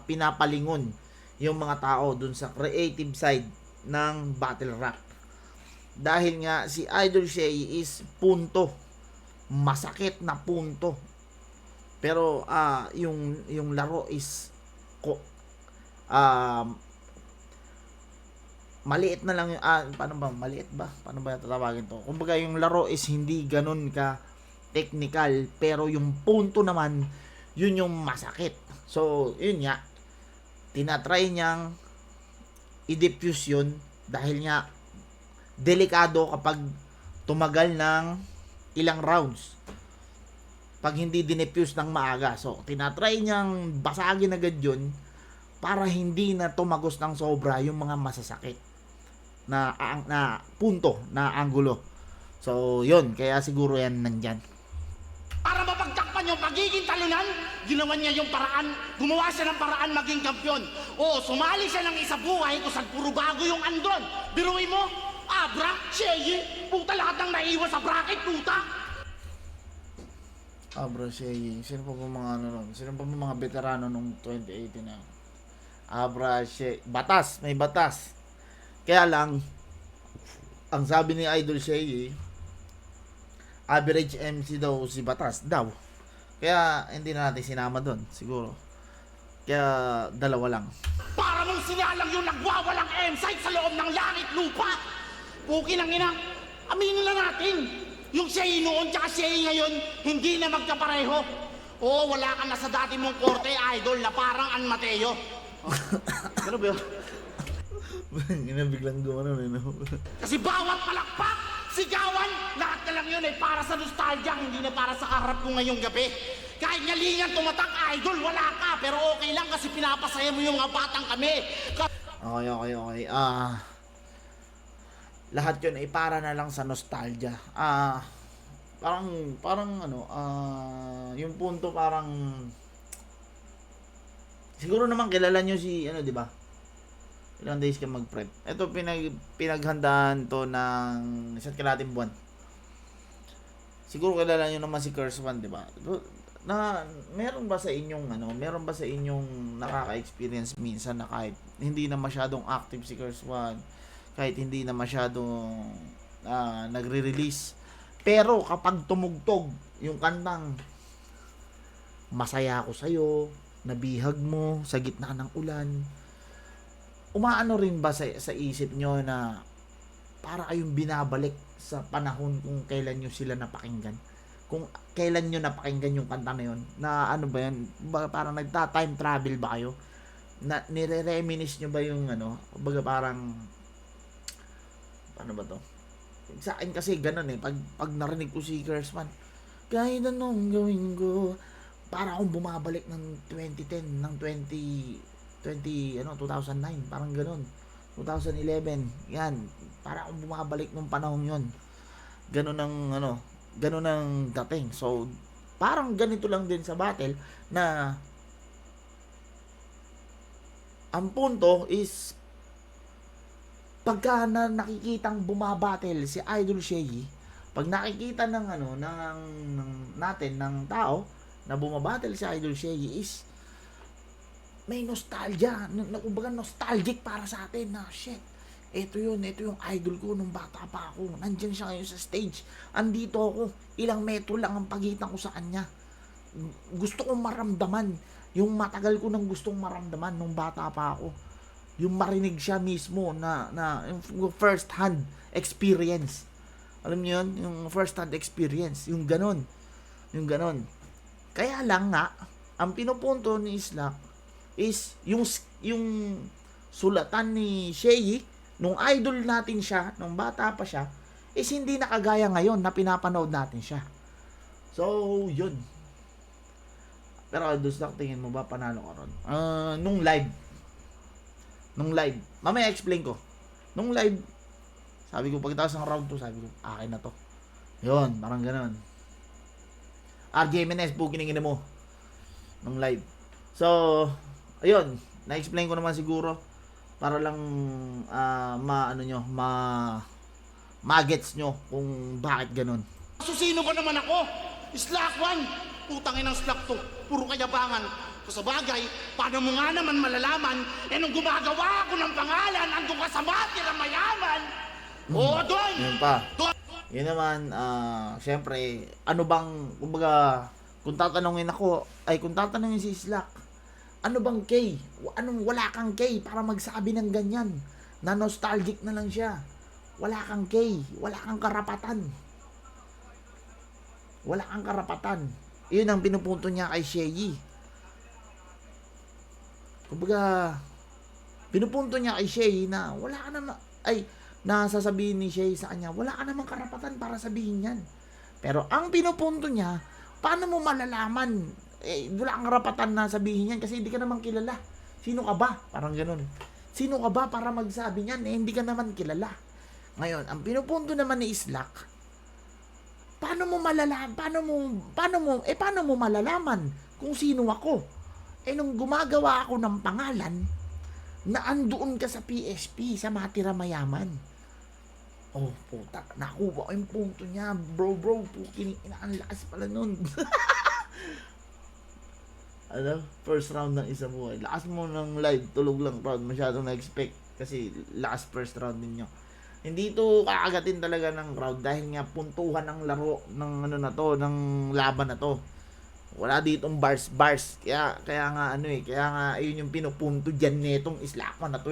pinapalingon yung mga tao doon sa creative side ng battle rap. Dahil nga si Idol Shay is punto. Masakit na punto. Pero yung laro is maliit na lang yung paano ba tatawagin to? Kumbaga yung laro is hindi ganun ka technical, pero yung punto naman, yun yung masakit. So, yun nga, tinatry niyang i-diffuse yun dahil nga delikado kapag tumagal ng ilang rounds pag hindi dinefuse ng maaga. So, tinatry niyang basagin agad yun para hindi na tumagos ng sobra yung mga masasakit na punto, na anggulo. So, yun, kaya siguro yan nandyan. Para mapagtakpan yung pagiging talunan, ginawa niya yung paraan, gumawa siya ng paraan maging kampiyon. O, sumali siya ng isa buhay kung saan puro bago yung andon. Biruin mo, Abra, Sheye, puta lahat ng naiwan sa bracket, puta. Abra, Sheye, sino pa ba mga sino pa ba mga veterano nung 2018 na? Abra, Sheye, batas, may batas. Kaya lang, ang sabi ni Idol Sheye, average MC daw si Batas daw. Kaya hindi na natin sinama doon siguro. Kaya dalawa lang. Para mong sinalang yung nagwawalang insight sa loob ng langit lupa. Puki ng ina, aminin lang natin. Yung Shay noon tsaka Shay ngayon, hindi na magkapareho. Oo, wala ka na sa dati mong korte, idol, na parang An Mateo. Ano ba yun? Biglang gumano no? Kasi bawat palakpak, sigawan, lahat na lang yun ay para sa nostalgia, hindi na para sa harap ko ngayong gabi. Kahit ngalingan tumatak, idol, wala ka, pero okay lang kasi pinapasaya mo yung mga batang kami. Okay. Lahat yun ay para na lang sa nostalgia. Parang yung punto parang siguro naman kilala nyo si di ba? Ilang days ka mag-prep. Ito pinaghandaan to ng isa't kalahating buwan. Siguro kilala nyo naman si Curse One, di ba? meron ba sa inyong nakaka-experience minsan na kahit hindi na masyadong active si Curse One, kahit hindi na masyadong nagre-release, pero kapag tumugtog yung kantang Masaya Ako Sa'yo, nabihag mo sa gitna ng ulan, umaano rin ba sa isip nyo na para kayong binabalik sa panahon kung kailan nyo sila napakinggan? Kung kailan nyo napakinggan yung kanta na yun, na ano ba yan, parang nagta-time travel ba kayo? Na nire-reminisce nyo ba yung baga parang, ano ba to? Sa akin kasi ganun pag narinig ko si Kersman, kahit anong gawin ko, para akong bumabalik ng 2010, ng 2009, parang ganun. 2011, yan, para akong bumabalik nung panahon yun. Ganun ang dating. So, parang ganito lang din sa battle na ang punto is pagka nakikitang bumabattle si Idol Shay, pag nakikita ng tao na bumabattle si Idol Shay is may nostalgia, kumbaga nostalgic para sa atin na shit. Ito yung idol ko nung bata pa ako. Nandiyan siya ngayon sa stage. Andito ako. Ilang metro lang ang pagitan ko sa kanya. Gusto kong maramdaman yung matagal ko nang gustong maramdaman nung bata pa ako. Yung marinig siya mismo na yung first hand experience. Alam niyo yun? Yung first hand experience. Yung ganon. Kaya lang nga, ang pinupunto ni Islak is yung sulatan ni Shay nung idol natin siya, nung bata pa siya, is hindi nakagaya ngayon na pinapanood natin siya. So, yun. Pero Islak, tingin mo ba panalo ka ron? Nung live, mamaya explain ko. Nung live, sabi ko, pagkatapos ng round 2, sabi ko, akin na to. Yun, parang ganon. RJ Menes, bukiningin mo. Nung live. So, ayun, na-explain ko naman siguro para lang ma-gets nyo kung bakit ganun. Sino ba naman ako? Slack one! Putangin ng slack to. Puro kayabangan. Sa bagay, paano mo nga naman malalaman nung gumagawa ako ng pangalan, andun ka sa matira mayaman? Oo, doon! Yun pa. Yun naman, syempre, ano bang, kumbaga, kung tatanungin si Slack, ano bang K? Wala kang K para magsabi ng ganyan. Na nostalgic na lang siya. Wala kang K. Wala kang karapatan. Yun ang pinupunto niya kay Shay. Kumbaga, pinupunto niya kay Shay na wala ka naman, na sasabihin ni Shay sa kanya, wala ka namang karapatan para sabihin yan. Pero ang pinupunto niya, paano mo malalaman? Wala kang karapatan na sabihin yan kasi hindi ka naman kilala. Sino ka ba? Parang ganun. Sino ka ba para magsabi niyan? Hindi ka naman kilala. Ngayon, ang pinupunto naman ni Islak, paano mo malalaman kung sino ako? Nung gumagawa ako ng pangalan, na andoon ka sa PSP, sa Matira Mayaman. Oh, puta, nakuha ko yung punto niya. Bro, ang lakas pala nun. First round ng isa buhay. Lakas mo ng live, tulog lang crowd. Masyadong na-expect kasi last first round ninyo. Hindi ito kakagatin talaga ng crowd dahil nga puntuhan ng laro ng ng laban na to. Wala ditong bars. Kaya nga ayun yung pinupunto diyan netong Islakman na to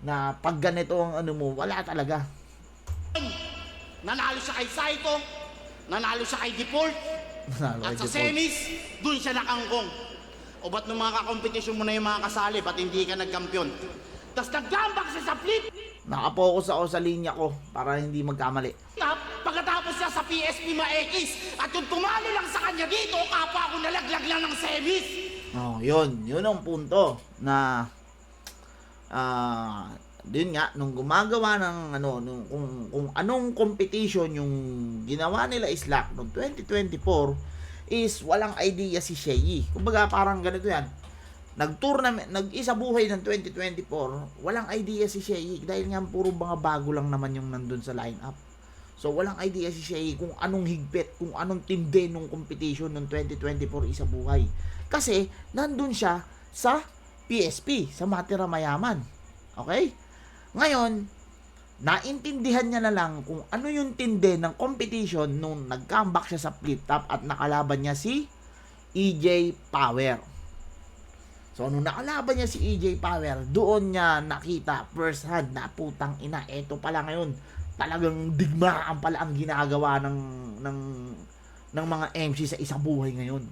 na pag ganito ang mo, wala talaga. Nanalo siya kay Saito, nanalo siya kay Default, at sa semis, dun siya nakangkong. O ba't nung mga kakompetisyon mo na yung mga kasali, ba't hindi ka nagkampiyon? Tapos naggambak siya sa flip. Nakapokus ako sa linya ko para hindi magkamali. Pagkatapos siya sa PSP ma-X, at yung tumalo lang sa kanya dito, kapwa ako nalaglag lang ng semis. Oh, yun ang punto na din nga nung gumagawa ng kung anong competition yung ginawa nila Islak noong 2024 is walang idea si Shay. Kumbaga parang ganito yan. Nag-tournament, nag-isa buhay ng 2024, walang idea si Shay dahil nga puro mga bago lang naman yung nandun sa lineup. So, walang idea si Shea kung anong higpit, kung anong tindi nung competition ng 2024 Isa Buhay. Kasi, nandun siya sa PSP, sa Matira Mayaman. Okay? Ngayon, naintindihan niya na lang kung ano yung tindi ng competition nung nag-comeback siya sa flip top at nakalaban niya si EJ Power. So, nung nakalaban niya si EJ Power, doon niya nakita first hand na putang ina, eto pala ngayon, talagang digmaan pala ang ginagawa ng mga MC sa Isa Buhay ngayon.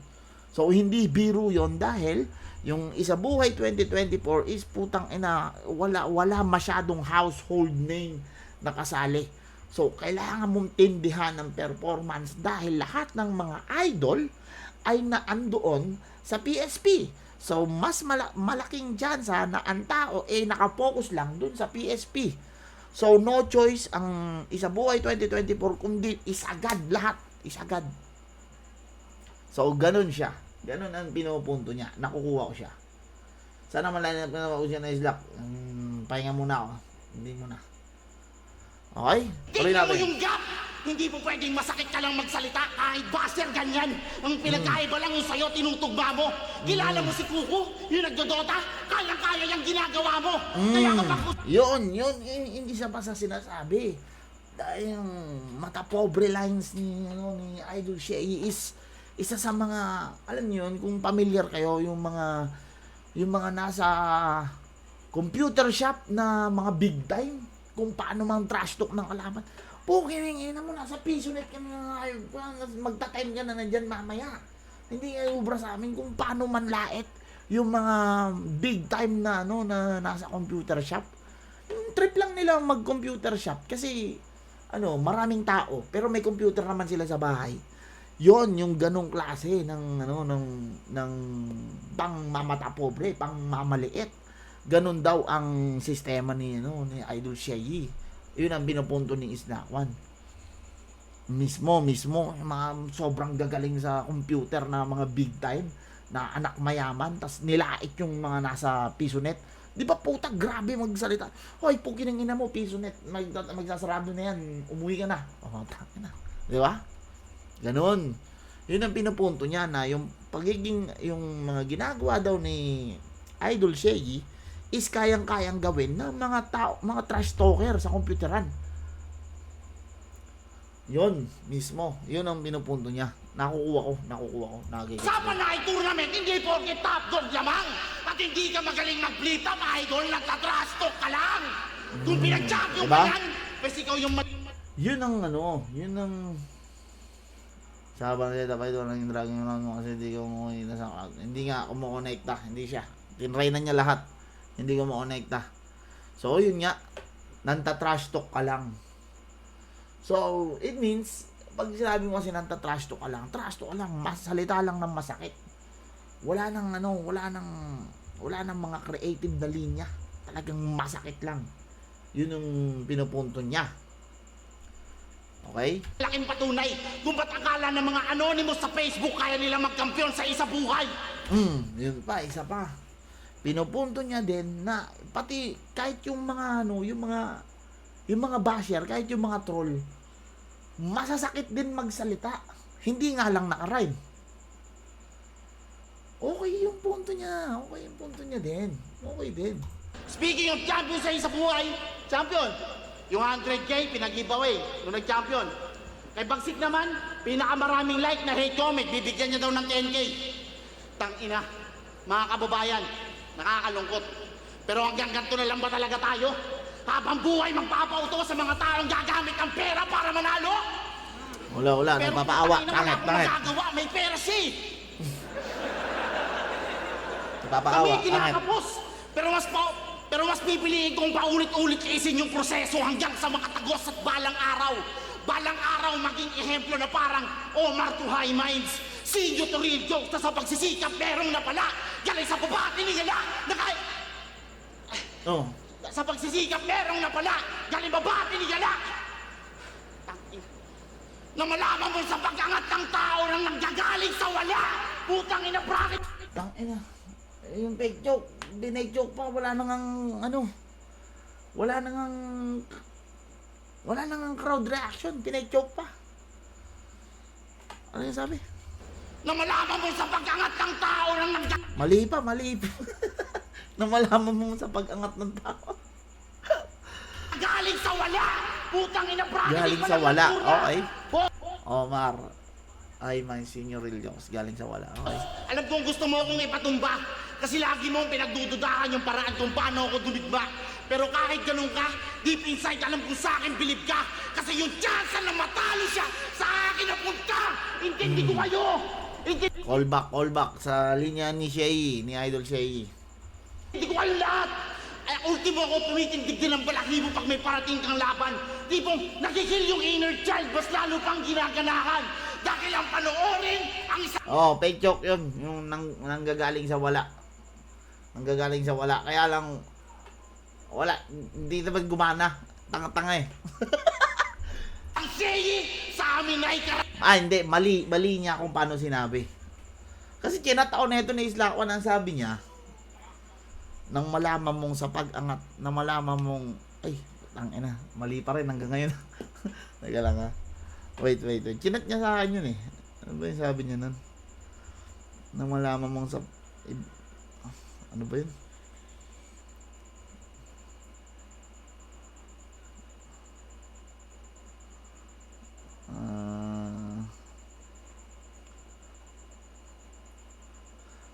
So, hindi biro yon dahil yung Isa Buhay 2024 is putang ina, wala masyadong household name na kasali. So, kailangan mong tindihan ng performance dahil lahat ng mga idol ay naandoon sa PSP. So, mas malaking tsansa na ang tao nakapokus lang dun sa PSP. So, no choice ang Isa Buhay 2024 kundi isagad lahat. Isagad. So, ganun siya. Ganun ang pinupunto niya. Nakukuha ko siya. Sana malalim na ako siya na Slack. Pahinga muna ako. Hindi muna. Okay? Tuloy Tingnan mo natin. yung gap! Hindi mo pwedeng masakit ka lang magsalita kahit baser ganyan. Ang pinagkaiba lang yung sa'yo, tinutugma mo. Kilala mo si Kuku, yung nagdodota, kayang-kaya yung ginagawa mo. Kaya kapag... Yun, hindi siya pa sa sinasabi. Dahil yung mata pobre lines ni Idol Shea is isa sa mga, alam niyo yun, kung familiar kayo, yung mga nasa computer shop na mga big time, kung paano mang trash talk ng kalaban. Ina mo, nasa PisoNet ka na, magta-time ka na nandyan mamaya. Hindi kayo ubra sa amin kung paano manlait yung mga big time na, na nasa computer shop. Yung trip lang nila mag-computer shop kasi, maraming tao, pero may computer naman sila sa bahay. Yon yung ganong klase ng pang mamata pobre, pang mamaliit. Ganon daw ang sistema ni Idol Shea. Yun ang binupunto ni Isnakwan. Mismo yung mga sobrang gagaling sa computer na mga big time na anak mayaman, tas nilait yung mga nasa PisoNet. Di ba puta, grabe magsalita. Hoy, pukin ang ina mo, PisoNet, magsasarado na yan, umuwi ka na. Taka na. Di ba? Ganon. Yun ang pinupunto niya na yung mga ginagawa daw ni Idol Shea is kayang-kayang gawin ng mga trash talker sa computeran. Yun mismo. Yun ang pinupunto niya. Nakukuha ko. Usapan na ay tournament, hindi porket top dog lamang. At hindi ka magaling mag-flip top, idol, nagtatrash talk ka lang. Kung pinag-champion Diba? ka yan, kasi ikaw yung Yun ang sabi na tapay doon ng dragon lang kasi hindi ko hindi nga kumukonekta, hindi siya. Tinry na niya lahat. Hindi ko makonekta. So, yun nga. Nanta-trash talk ka lang. So, it means, pag sinabi mo kasi nanta-trash talk ka lang, salita lang ng masakit. Wala nang mga creative na linya. Talagang masakit lang. Yun yung pinupunto niya. Okay? laking patunay kung ba't akala ng mga anonymous sa Facebook kaya nila magkampiyon sa Isa Buhay. Yun pa, isa pa. Pinupunto niya din na pati kahit yung mga yung mga basher, kahit yung mga troll, masasakit din magsalita. Hindi nga lang naka-rhyme. Okay yung punto niya din. Okay din. Speaking of champion sa Isa Buhay, champion, yung 100K pinag-giveaway nung nag-champion. Kay Bagsik naman, pinakamaraming like na hate comment, bibigyan niya daw ng 10K. Tangina, mga kababayan, nakakalungkot. Pero hanggang ganito na lang ba talaga tayo? Habang buhay magpapauto sa mga taong gagamit ng pera para manalo? Wala, Pero nagpapaawa. kung wala akong Pangit. magagawa, may pera siya. Nagpapaawa, Kami pangit. kinakapos. Pero mas pipiliin kong paulit-ulit isin yung proseso hanggang sa makatagos at balang araw maging ehemplo na parang Omar to High Minds, Sinyo to Real Jokes, na sa pagsisikap merong napala, galing sa babati ni Gala, Oh. sa pagsisikap merong napala, galing babati ni Gala. Na malaman mo sa pag-angat ng tao nang nanggagaling sa wala, putang ina bracket. Tangina. Yung fake joke, dinay joke pa, wala nang Wala nang crowd reaction. Pinay-choke pa. Ano yung sabi? Na malaman mo sa pag-angat ng tao ng Mali pa. Na malaman mo sa pag-angat ng tao. galing sa wala. Putang ina, bracket. Galing sa wala. Okay. Omar. Ay, my senior real jokes. Galing sa wala. Okay. Alam kong gusto mo akong ipatumba. Kasi lagi mong pinagdududahan yung paraan kung paano ako dumigma. Pero kahit ganun ka, deep inside alam kong sa akin bilib ka. Kasi yung chance na matalo siya, sa akin napunta. Intindi ko kayo. Call back sa linya ni Shay, ni Idol Shay. Hindi ko kayo lahat. Ay, ultimo ako tumitindig din ng balahibo pag may parating kang laban. Tipong nakikil yung inner child, mas lalo pang ginaganahan. Dahil ang panoorin, ang isa... Oh, fake joke yun. Yung nanggagaling sa wala. Nanggagaling sa wala. Kaya lang, wala. Hindi naman gumana. Tanga-tanga eh. Ang seyi sa amin ay Hindi. Mali niya kung paano sinabi. Kasi kinataon na ito ni Islakwan ang sabi niya, nang malaman mong sa pag-angat, na malaman mong, ay, tangina, mali pa rin hanggang ngayon. Teka lang ha. Wait. Chinat niya sa akin yun eh. Ano ba yung sabi niya nun? Nang malaman mong sa... Ano ba yun?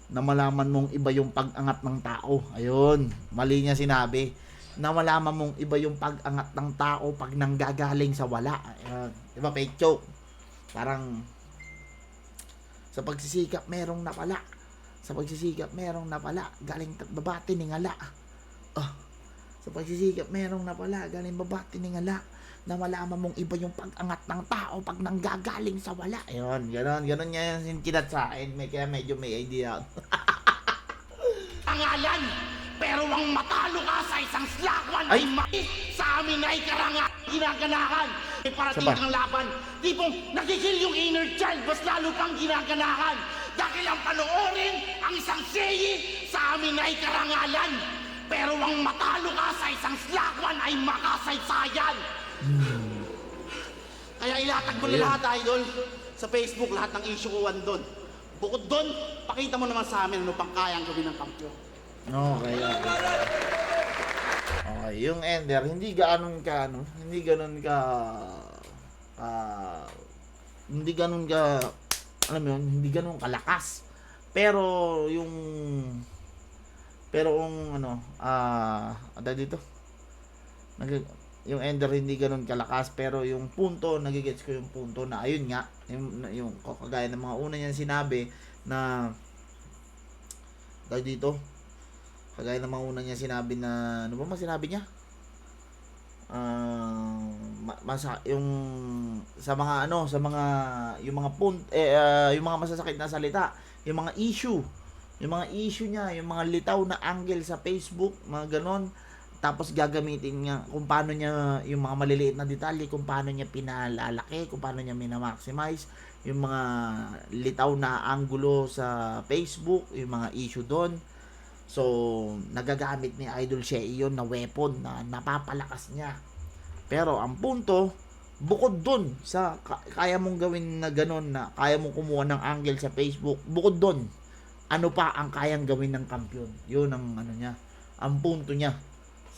Na malaman mong iba yung pag-angat ng tao. Ayun, mali niya sinabi. Na malaman mong iba yung pag-angat ng tao pag nanggagaling sa wala. Ayun. Diba, fake joke? Parang sa pagsisikap merong napala. Sa pagsisikap merong napala. Galing babati ni ngala. Sa pagsisikap merong napala. Galing babati ni ngala. Na malaman mong iba yung pag-angat ng tao pag nanggagaling sa wala. Ayun, ganon niya yung kinat sa akin. Kaya medyo may idea. pangalan. Pero ang matalo ka sa isang slakwan ay maki. Sa amin ay karangan, ginaganahan. May parating Saba. kang laban. Tipong nakikil yung inner child, mas lalo pang ginaganahan. Dahil ang panoorin, ang isang seyi, sa amin ay karangalan. Pero ang matalo ka sa isang slakwan ay makasaysayan. Kaya ilatag mo na lahat, idol. Sa Facebook, lahat ng issue ko doon. Bukod doon, pakita mo naman sa amin ano pang kayang gawin ng kampiyon. Okay. Okay, yung Ender, hindi ganon ka, alam mo yun, hindi ganon kalakas. Pero yung dito, yung Ender hindi ganun kalakas, pero yung punto, nagigets ko yung punto na ayun nga, yung kagaya ng mga una niyang sinabi na dito, kagaya ng mga una niyang sinabi na, ano ba sinabi niya? Yung sa mga yung mga masasakit na salita, yung mga issue niya, yung mga litaw na angle sa Facebook, mga ganon. Tapos gagamitin niya kung paano niya yung mga maliliit na detalye, kung paano niya pinalalaki, kung paano niya minamaximize yung mga litaw na anggulo sa Facebook, yung mga issue doon. So, nagagamit ni Idol Shea yun na weapon na napapalakas niya. Pero ang punto, bukod doon sa kaya mong gawin na gano'n, na kaya mong kumuha ng angle sa Facebook, bukod doon, ano pa ang kayang gawin ng kampiyon? Yun ang niya, ang punto niya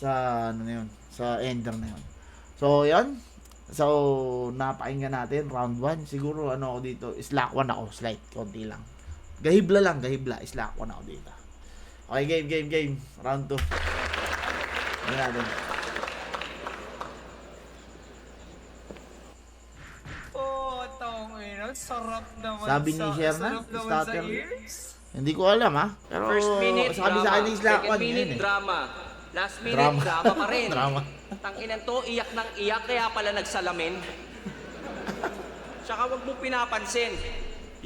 sa sa Ender na yun. So, yan. So, napakinggan natin round 1. Siguro ako dito, slack 1 ako, slight, konti lang. Gahibla, slack 1 ako dito. Okay, game. Round 2. Ano natin? Sarap naman. Sabi ni Sherna, starter. Hindi ko alam pero First minute, sabi drama. sa akin ni Slack 1 Second minute, yun drama. Last minute, Drama. drama pa rin. Drama. Tanginan to, iyak ng iyak, kaya pala nagsalamin. Tsaka wag mo pinapansin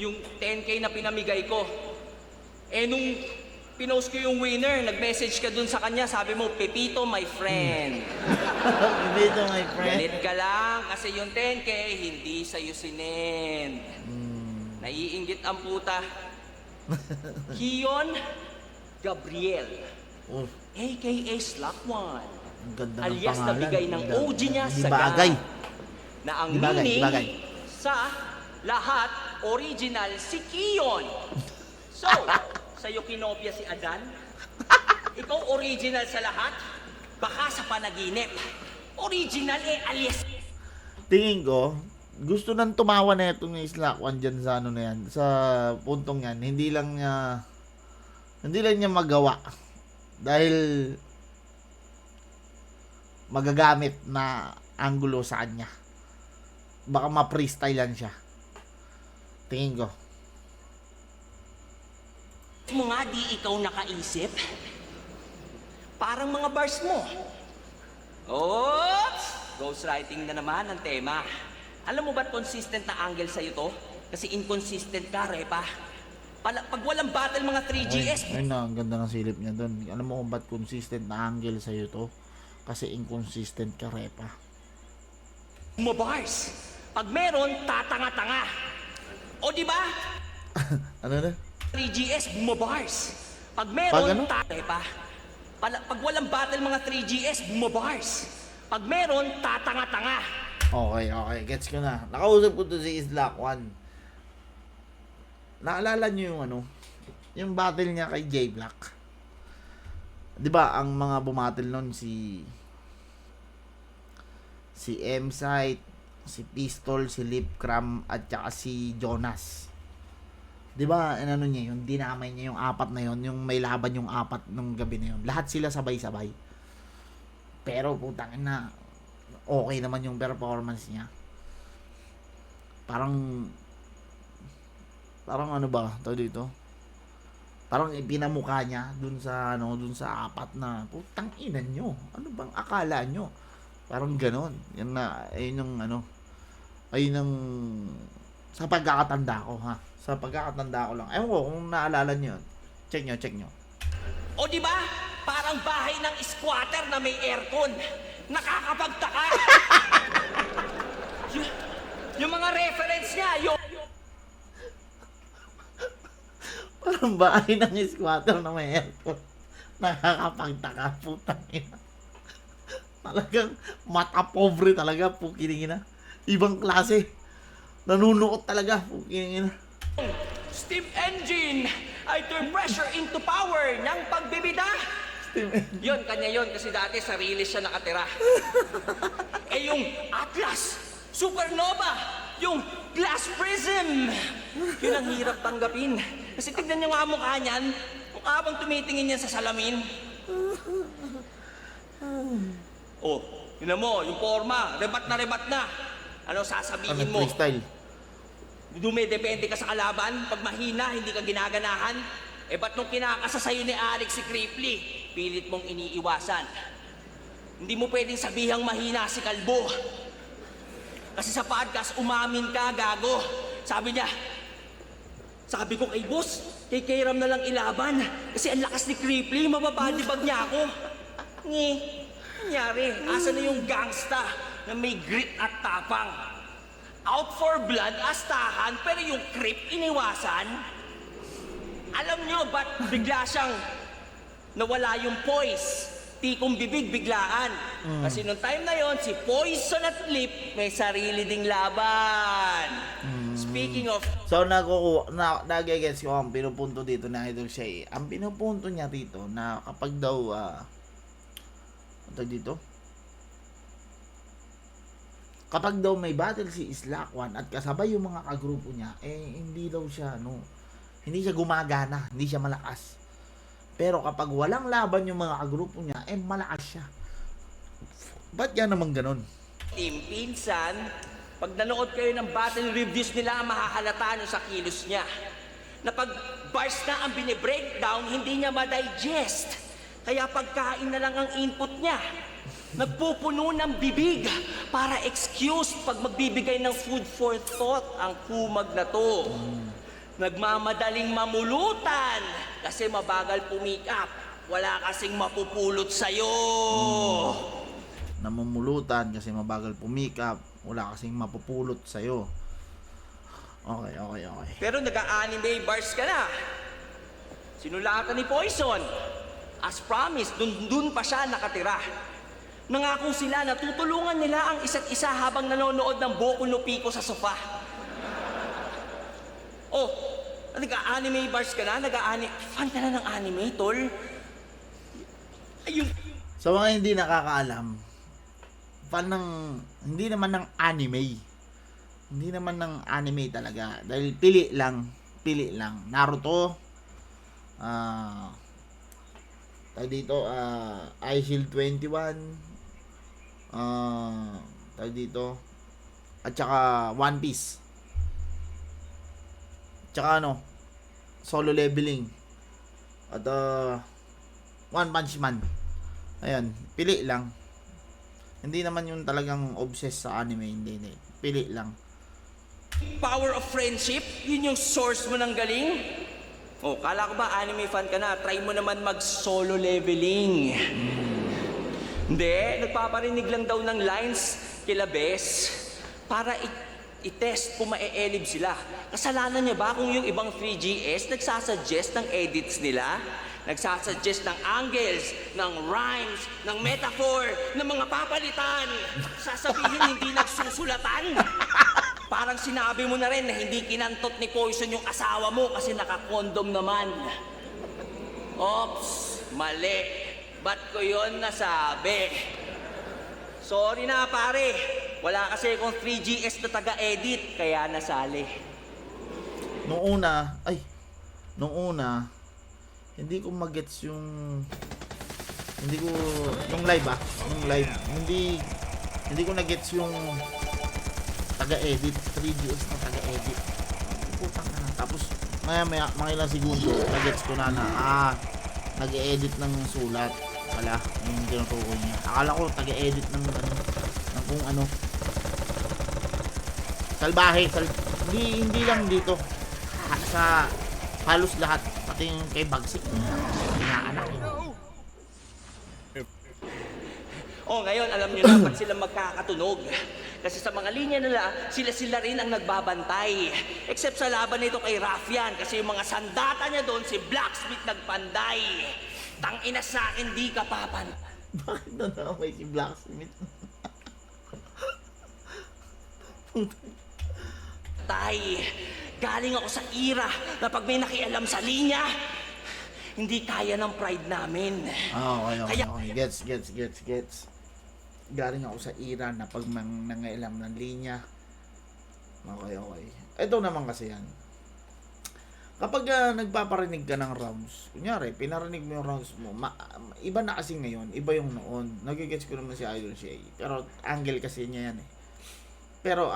yung 10K na pinamigay ko. Nung pinost ko yung winner, nag-message ka dun sa kanya, sabi mo, Pepito, my friend. Pepito, my friend. Galit ka lang kasi yung 10K hindi sa'yo sinend. Naiinggit ang puta. Kiyon Gabriel, Oh. a.k.a. Slak 1. Ang ganda ng alias pangalan. nabigay ng OG niya Di sa bagay. na ang Di bagay, di meaning bagay. sa lahat original si Kiyon. So, sa'yo kinopya si Adan? Ikaw original sa lahat? Baka sa panaginip. Original alias. Tingin ko, gusto nang tumawa na itong Slack One dyan sa ano na yan, sa puntong yan. Hindi lang niya magawa. Dahil magagamit na angulo sa kanya. Baka ma-freestylean siya. Tingin ko. Mo nga di ikaw nakaisip? Parang mga bars mo. Oops! Ghostwriting na naman ang tema. Alam mo ba't consistent na angle sa'yo to? Kasi inconsistent ka, Repa. Pag walang battle mga 3GS, Ay na, ang ganda ng silip niya doon. Alam mo kung ba't consistent na angle sa'yo to? Kasi inconsistent ka, Repa. bars. Pag meron, tatanga-tanga. O di ba? Ano na? 3GS, bumabars. Pag Pag meron, ano? Repa. Pag walang battle mga 3GS, bumabars. Pag meron, tatanga-tanga. Okay. Gets ko na. Nakausap ko to si Slack One. Naalala niyo yung ano? Yung battle niya kay J Black. 'Di ba ang mga bumatil nun si M-Site, si Pistol, si Lipcram at saka si Jonas. 'Di ba? Ano niya yun? Dinamay niya yung apat na yun, yung may laban yung apat nung gabi na yun. Lahat sila sabay-sabay. Pero putang ina, okay naman yung performance niya. Parang ano ba tawag dito? Parang ipinamukha niya dun sa apat na putang ina nyo. Ano bang akala nyo? Parang ganon. Yan na, ayun yung ano. Ayun yung sa pagkakatanda ko ha. Sa pagkakatanda ko lang. Ewan ko kung naalala nyo yun. Check nyo. O di ba? Parang bahay ng squatter na may aircon. Nakakapagtaka. yung mga reference niya, Parang bahay ng squatter na may aircon. Nakakapagtaka, putang ina. Talagang mata pobre talaga, pukiling ina. Ibang klase. Nanunuot talaga, pukiling ina. steam engine ay turn pressure into power ng pagbibida. Yun, kanya yun. Kasi dati sarili siya nakatira. Eh yung Atlas, Supernova, yung Glass Prism. Yun ang hirap tanggapin. Kasi tignan niyo nga mukha niyan. Mukha bang tumitingin yan sa salamin? Oh, yun mo, yung forma. Rebat na. Ano sasabihin mo? Freestyle. Dumedepende ka sa kalaban. Pag mahina, hindi ka ginaganahan. Eh ba't nung kinakasa sa'yo ni Arik si Cripply, pilit mong iniiwasan? Hindi mo pwedeng sabihang mahina si Kalbo. Kasi sa podcast, umamin ka, gago. Sabi ko kay boss, kay Kairam na lang ilaban. Kasi ang lakas ni Cripply, mababadibag niya ako. Nangyari, asa na yung gangsta na may grit at tapang? Out for blood, astahan, pero yung creep iniwasan? Alam nyo ba't bigla siyang nawala yung poise? Tikong bibig biglaan. Kasi nung time na yon si Poison at Lip may sarili ding laban. Speaking of... So, nagigets ko ang pinupunto dito na Idol Shay. Ang pinupunto niya dito na kapag daw, kapag daw may battle si Slack One at kasabay yung mga kagrupo niya, hindi daw siya, hindi siya gumagana, hindi siya malakas. Pero kapag walang laban yung mga kagrupo niya, malakas siya. Ba't yan naman ganon? Team Pinsan, pag nanood kayo ng battle reviews nila, mahahalata nyo sa kilos niya. Na pag bars na ang binibreakdown, hindi niya ma-digest. Kaya pagkain na lang ang input niya. Nagpupuno ng bibig para excuse pag magbibigay ng food for thought ang kumag na to. Nagmamadaling mamulutan kasi mabagal pumikap. Wala kasing mapupulot sa'yo. Namumulutan kasi mabagal pumikap. Wala kasing mapupulot sa'yo. Okay. Pero nag-anime bars ka na. Sinulatan ni Poison. As promised, dun pa siya nakatira. Nangako sila na tutulungan nila ang isa't isa habang nanonood ng Boku no Pico sa sofa. Oh, nag-anime bars ka na? Fan ka na ng anime, tol? Ayun. Sa mga hindi nakakaalam, hindi naman ng anime. Hindi naman ng anime talaga. Dahil pili lang. Naruto, tayo dito, iShield 21, tayo dito, at saka One Piece. Tsaka Solo Leveling. At One Punch Man. Ayan, pili lang. Hindi naman yung talagang obsessed sa anime, hindi. Pili lang. Power of friendship? Yun yung source mo ng galing? Oh, kala ko ba anime fan ka na? Try mo naman mag-solo leveling. Hindi, nagpaparinig lang daw ng lines kila Bes para i-test kung ma-e-elib sila. Kasalanan niya ba kung yung ibang 3GS nagsasuggest ng edits nila? Nagsasuggest ng angles, ng rhymes, ng metaphor, ng mga papalitan. Sasabihin hindi nagsusulatan. Parang sinabi mo na rin na hindi kinantot ni Poison yung asawa mo kasi naka-condom naman. Ops, mali. Ba't ko yun nasabi? Sorry na pare. Wala kasi akong 3GS na taga-edit kaya nasali. Noong una, hindi ko magets yung live hindi ko na-gets yung taga-edit, 3GS na taga-edit. Putang na. Tapos maya mga ilang segundo, na-gets ko na nag-edit ng sulat. Wala, yung tinutukoy niya. Akala ko taga-edit ng kung ano. Salbahe, hindi lang dito. Sa halos lahat, pati yung kay Bagsik. Inaanak yun. Oh, ngayon alam niyo na ba't sila magkakatunog. Kasi sa mga linya nila, sila rin ang nagbabantay. Except sa laban nito kay Raffian, kasi yung mga sandata niya doon, si Blacksmith nagpanday. Tangina sa akin, di ka papantay. Bakit na may si Blacksmith? Galing ako sa era na pag may nakialam sa linya, hindi kaya ng pride namin. Okay. Gets. Galing ako sa era na pag nangailam ng linya. Okay. Ito naman kasi yan. Kapag nagpaparinig ka ng rounds, kunyari, pinarinig mo yung rounds mo, iba na kasi ngayon, iba yung noon. Nagigets ko naman si Idol Shay. Pero angle kasi niya yan eh. Pero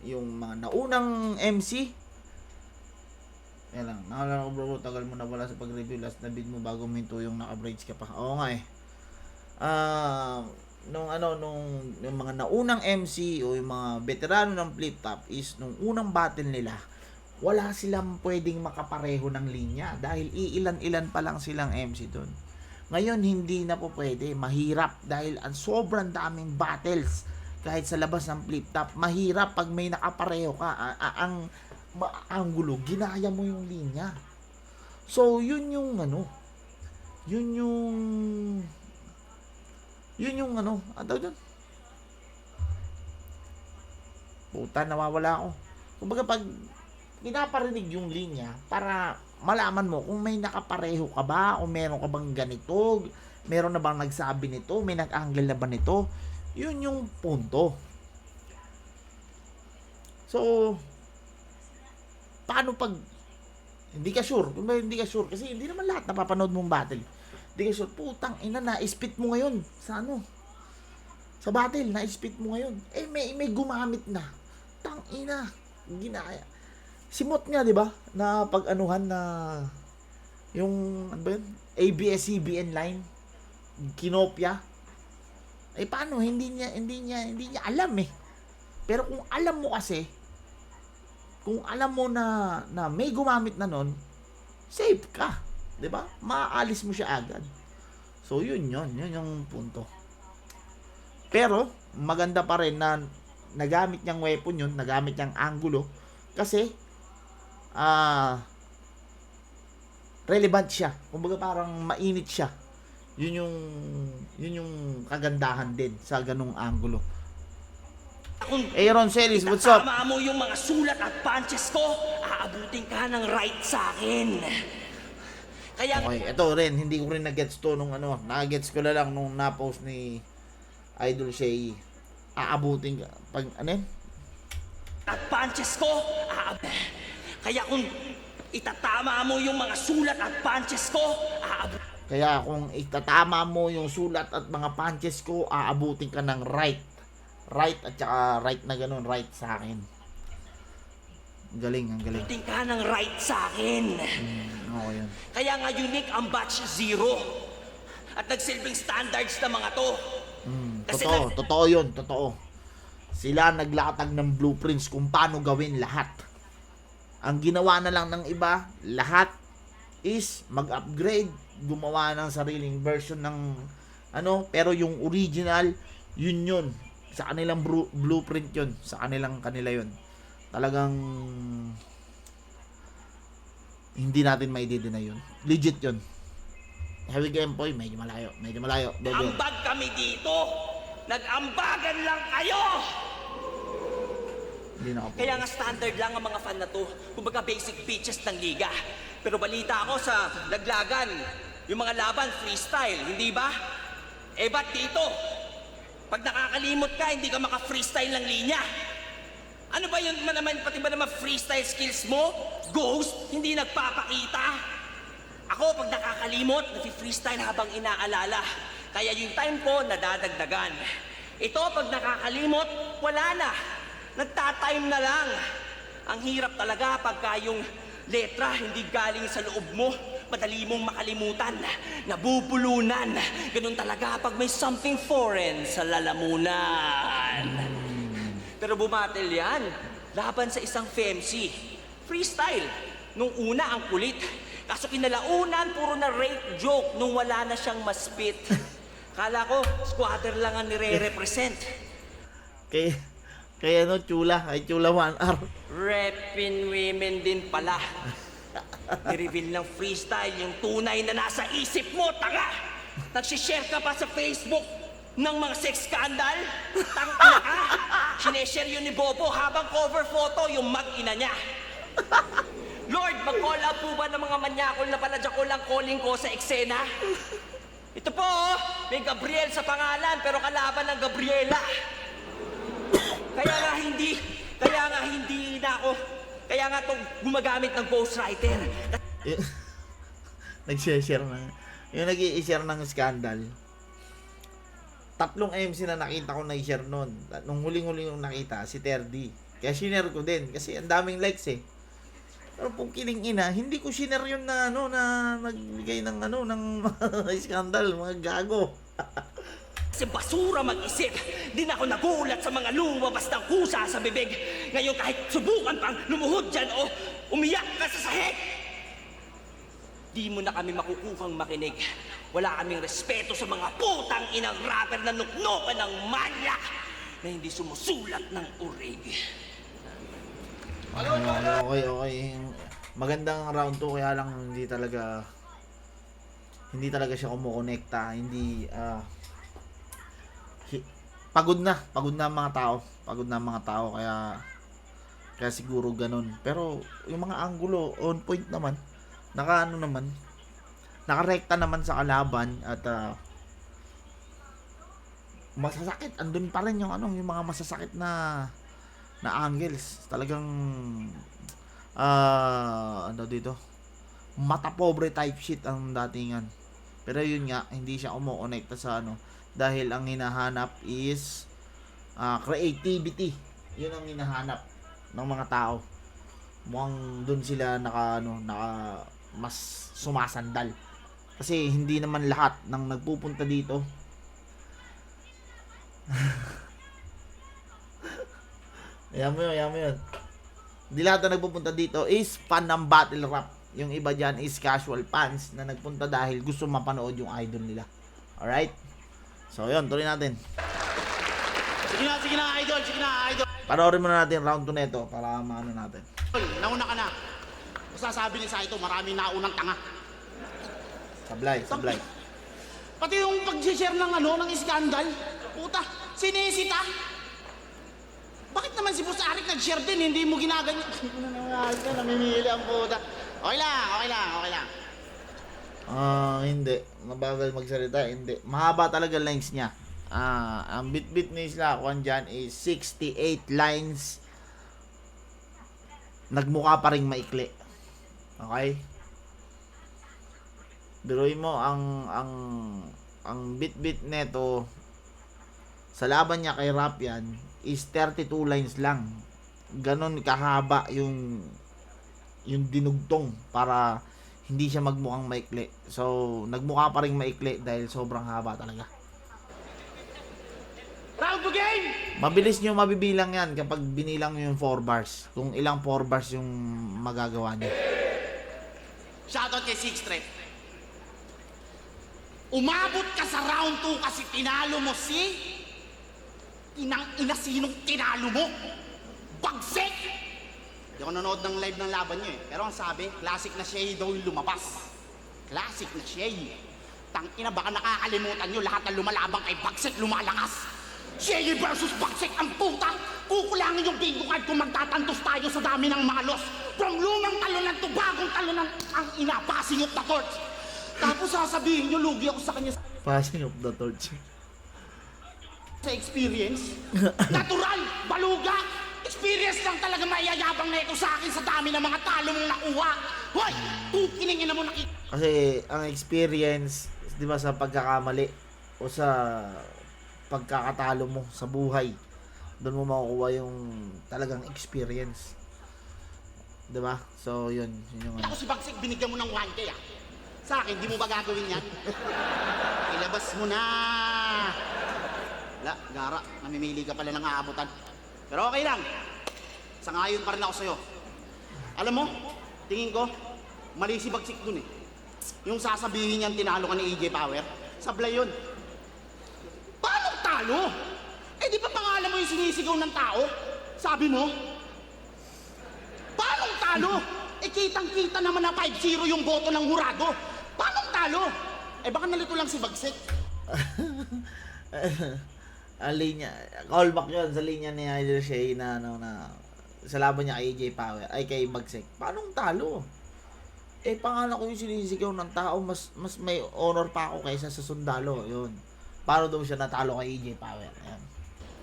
yung mga naunang MC, yan lang. Nakalala ko bro, tagal mo na wala sa pag-review. Last na bid mo bago minto yung naka-braids ka pa. Oo nga eh. Nung mga naunang MC o yung mga veterano ng flip top is nung unang battle nila, wala silang pwedeng makapareho ng linya dahil iilan-ilan pa lang silang MC doon. Ngayon hindi na po pwede, mahirap dahil ang sobrang daming battles kahit sa labas ng flip top. Mahirap pag may nakapareho ka, ang angulo, ginaya mo yung linya. So yun yung ano doon? Puta, nawawala ako. Kumbaga pag pinaparinig yung linya para malaman mo kung may nakapareho ka ba o meron ka bang ganito, meron na bang nagsabi nito, may nag-angle na ba nito, yun yung punto. So paano pag hindi ka sure? Kung hindi ka sure, kasi hindi naman lahat napapanood mong battle. Hindi ka sure, putang ina, na-spit mo ngayon sa sa battle, na-spit mo ngayon. May gumamit na. Tang ina, ginaya. Simot niya, di ba? Na pag-anuhan na yung, ano ba yun? ABS-CBN line. Kinopya. Paano? Hindi niya alam eh. Pero kung alam mo kasi, kung alam mo na may gumamit na nun, safe ka. 'Di ba? Maaalis mo siya agad. So yun yung punto. Pero maganda pa rin na nagamit niyang weapon yun, nagamit niyang angulo kasi relevant siya. Kumbaga parang mainit siya. Yun yung kagandahan din sa ganung angulo. Kung Aaron Celis, what's up? itatama mo yung mga sulat at punches ko, aabutin ka ng right sa akin. Kaya Okay, ito rin, hindi ko rin na-gets to nung ano, na-gets ko na lang nung na-post ni Idol Shay. Aabutin ka, pag, ano yun? at punches ko, kaya kung itatama mo yung mga sulat at punches ko, Kaya kung itatama mo yung sulat at mga punches ko, aabutin ka ng right. Right at saka right na ganun, right sa akin. Ang galing, ang galing. aabutin ka ng right sa akin. Okay yun. Kaya nga unique ang batch 0 at nagsilbing standards na mga to. Kasi Totoo yun, totoo. Sila naglatag ng blueprints kung paano gawin lahat. Ang ginawa na lang ng iba, lahat is mag-upgrade, gumawa ng sariling version ng ano, pero yung original, yun. Sa kanilang blueprint yun, sa kanila yun. Talagang hindi natin maidideny yun. Legit yun. Heavy Game Boy, medyo malayo. Dodo. ambag kami dito. Nag-ambagan lang kayo. Hindi na ako. Kaya nga standard lang ang mga fan na to. Kumbaga basic pitches ng liga. Pero balita ako sa laglagan, yung mga laban freestyle, hindi ba? Eh ba't dito? Pag nakakalimot ka, hindi ka maka-freestyle ng linya. Ano ba yun naman, pati ba naman freestyle skills mo? Ghost, hindi nagpapakita. Ako, pag nakakalimot, nafi-freestyle habang inaalala. Kaya yung time ko, nadadagdagan. Ito, pag nakakalimot, wala na. Nagtatime na lang. Ang hirap talaga pagka yung letra hindi galing sa loob mo. Madali mong makalimutan. Nabubulunan. Ganun talaga pag may something foreign sa lalamunan. Pero bumatel yan. Laban sa isang FEMC. Freestyle. Nung una, ang kulit. Kaso kinalaunan, puro na rape joke nung wala na siyang maspit. Kala ko, squatter lang ang nire-represent. Kaya ano, Chula 1R. Repin women din pala. Nireveal ng freestyle yung tunay na nasa isip mo, tanga! Nagsishare ka pa sa Facebook ng mga sex scandal? Tangina ka! Sineshare yun ni Bobo habang cover photo yung mag-ina niya. Lord, mag-call out po ba ng mga manyakol na paladya ko lang calling ko sa eksena? Ito po, may Gabriel sa pangalan pero kalaban ng Gabriela. Kaya nga to gumagamit ng ghostwriter. Nag-share na. Yung nag-i-share ng scandal. 3 MC na nakita ko na-share nun. Nung huling-huling yung nakita, si Terdy. Kaya shinare ko din. Kasi ang daming likes eh. Pero kung kiling-ina, hindi ko shinare yun na ano, na nagbigay ng ano, ng scandal, mga gago. Kasi basura mag-isip. Di na ako nagulat sa mga lumabas ng kusa sa bibig. Ngayon kahit subukan pang lumuhod dyan o umiyak ka sa sahig. Di mo na kami makukuhang makinig. Wala kaming respeto sa mga putang inang rapper na nuknokan ng manyak na hindi sumusulat ng urig. Okay. Magandang round 2 kaya lang hindi talaga siya kumukonekta. Pagod na ang mga tao. Kaya siguro ganun. Pero yung mga angulo on point naman. Nakarekta naman sa kalaban at masasakit. Andun pa rin yung mga masasakit na angles. Talagang dito, mata pobre type shit ang datingan. Pero yun nga, hindi siya kumokonekta sa dahil ang hinahanap is creativity. Yun ang hinahanap ng mga tao. Mukhang dun sila naka mas sumasandal. Kasi hindi naman lahat ng nagpupunta dito Ayan mo yun. Hindi lahat na nagpupunta dito is fan ng battle rap. Yung iba dyan is casual fans na nagpunta dahil gusto mapanood yung idol nila. Alright? So yun, tuloy natin. Sige na, idol. Panoorin muna natin round 2 neto para maano natin. Nauna ka na. Basta sabi ni Saito, maraming naunang tanga. Sablay. Pati yung pag-share ng ng scandal. Puta, sinisita. Bakit naman si Boss Arik nag-share din, hindi mo ginaganyan? Namimili ang puta. Okay lang. Hindi. Mabagal magsalita, hindi. Mahaba talaga lines niya. Ang bit-bit ni Slackwan dyan is 68 lines. Nagmukha pa ring maikli. Okay? Biruin mo ang bit-bit neto sa laban niya kay Rapian is 32 lines lang. Ganon kahaba yung dinugtong para hindi siya magmukhang maikli. So, nagmukha pa ring maikli dahil sobrang haba talaga. Round to game! Mabilis nyo mabibilang yan kapag binilang nyo yung 4 bars. Kung ilang 4 bars yung magagawa nyo. Shoutout kay Six Strep. Umabot ka sa round 2 kasi tinalo mo si... Inang-ina, sinong tinalo mo? Bagsik! Hindi ako nanood ng live ng laban nyo eh. Pero ang sabi, classic na Shay daw yung lumabas. Classic na Shay. Tangina, baka nakakalimutan nyo lahat ng lumalabang kay Bagsik lumalakas. Shay versus Bagsik ang puta! Kukulangin yung bingo card kung magtatantos tayo sa dami ng malos. From lumang talunan to bagong talunan, ang ina, passing of the torch. Tapos sasabihin nyo, lugi ako sa kanya Passing of the torch. sa experience. Natural, baluga. Experience lang talaga mayayabang na ito sa akin sa dami ng mga talo mong nakuha. Hoy, tukiningin na mo Kasi ang experience, di ba, sa pagkakamali o sa pagkakatalo mo sa buhay, doon mo makukuha yung talagang experience. Di ba? So, yun yung Ako si Bagsik, binigyan mo ng 1K ah. Sa akin, di mo ba gagawin yan? Ilabas mo na. Wala, gara, namimili ka pala ng aabutan. Pero okay lang. Sangayon pa rin ako sa'yo. Alam mo, tingin ko, mali si Bagsik dun eh. Yung sasabihin niyan tinalo ka ni AJ Power, sablay yun. Paano talo? Eh di ba pangalan mo yung sinisigaw ng tao? Sabi mo? Paano talo? Eh kitang-kita naman na 5-0 yung boto ng hurado. Paano talo? Eh baka nalito lang si Bagsik. ang linya, callback yun sa linya ni Idol Shay na sa laban niya kay AJ Power, ay kay Bagsik. Paano talo? Eh, pangalan ko yung sinisigaw ng tao, mas may honor pa ako kaysa sa sundalo. Yun. Paano daw siya natalo kay AJ Power? Ayan.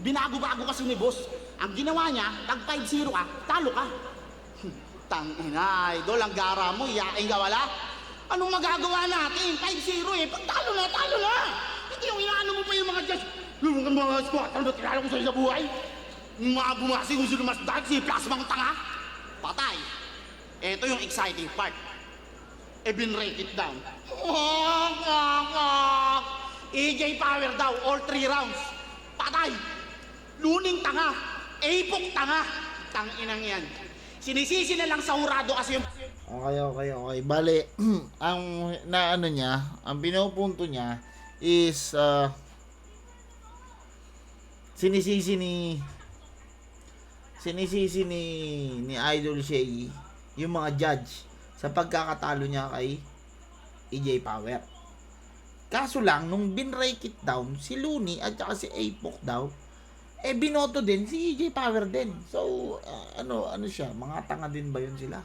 Binago-bago kasi ni boss. Ang ginawa niya, tag 5-0 ka, talo ka. Tangina, idol, ang gara mo, iyakin ka wala? Anong magagawa natin? 5-0 eh, pag talo na, talo na! Hindi yung inaano mo pa yung mga judge. Yung mga squatter na tinalo ko sa isang buhay. Yung mga bumasing kung sino mas dark, si plasmang tanga. Patay. Ito yung exciting part. Eh, binrake it down. AJ Power daw, all 3 rounds. Patay. Luning tanga. Apok tanga. Tanginang yan. Sinisisi na lang sa hurado kasi yung... Okay. Bale, ang naano niya, ang pinupunto niya is sinisisi ni Idol Shay yung mga judge sa pagkakatalo niya kay AJ Power. Kaso lang, nung binrake it down, si Looney at saka si Apok daw, eh binoto din si AJ Power din. So, ano siya, mga tanga din ba yun sila?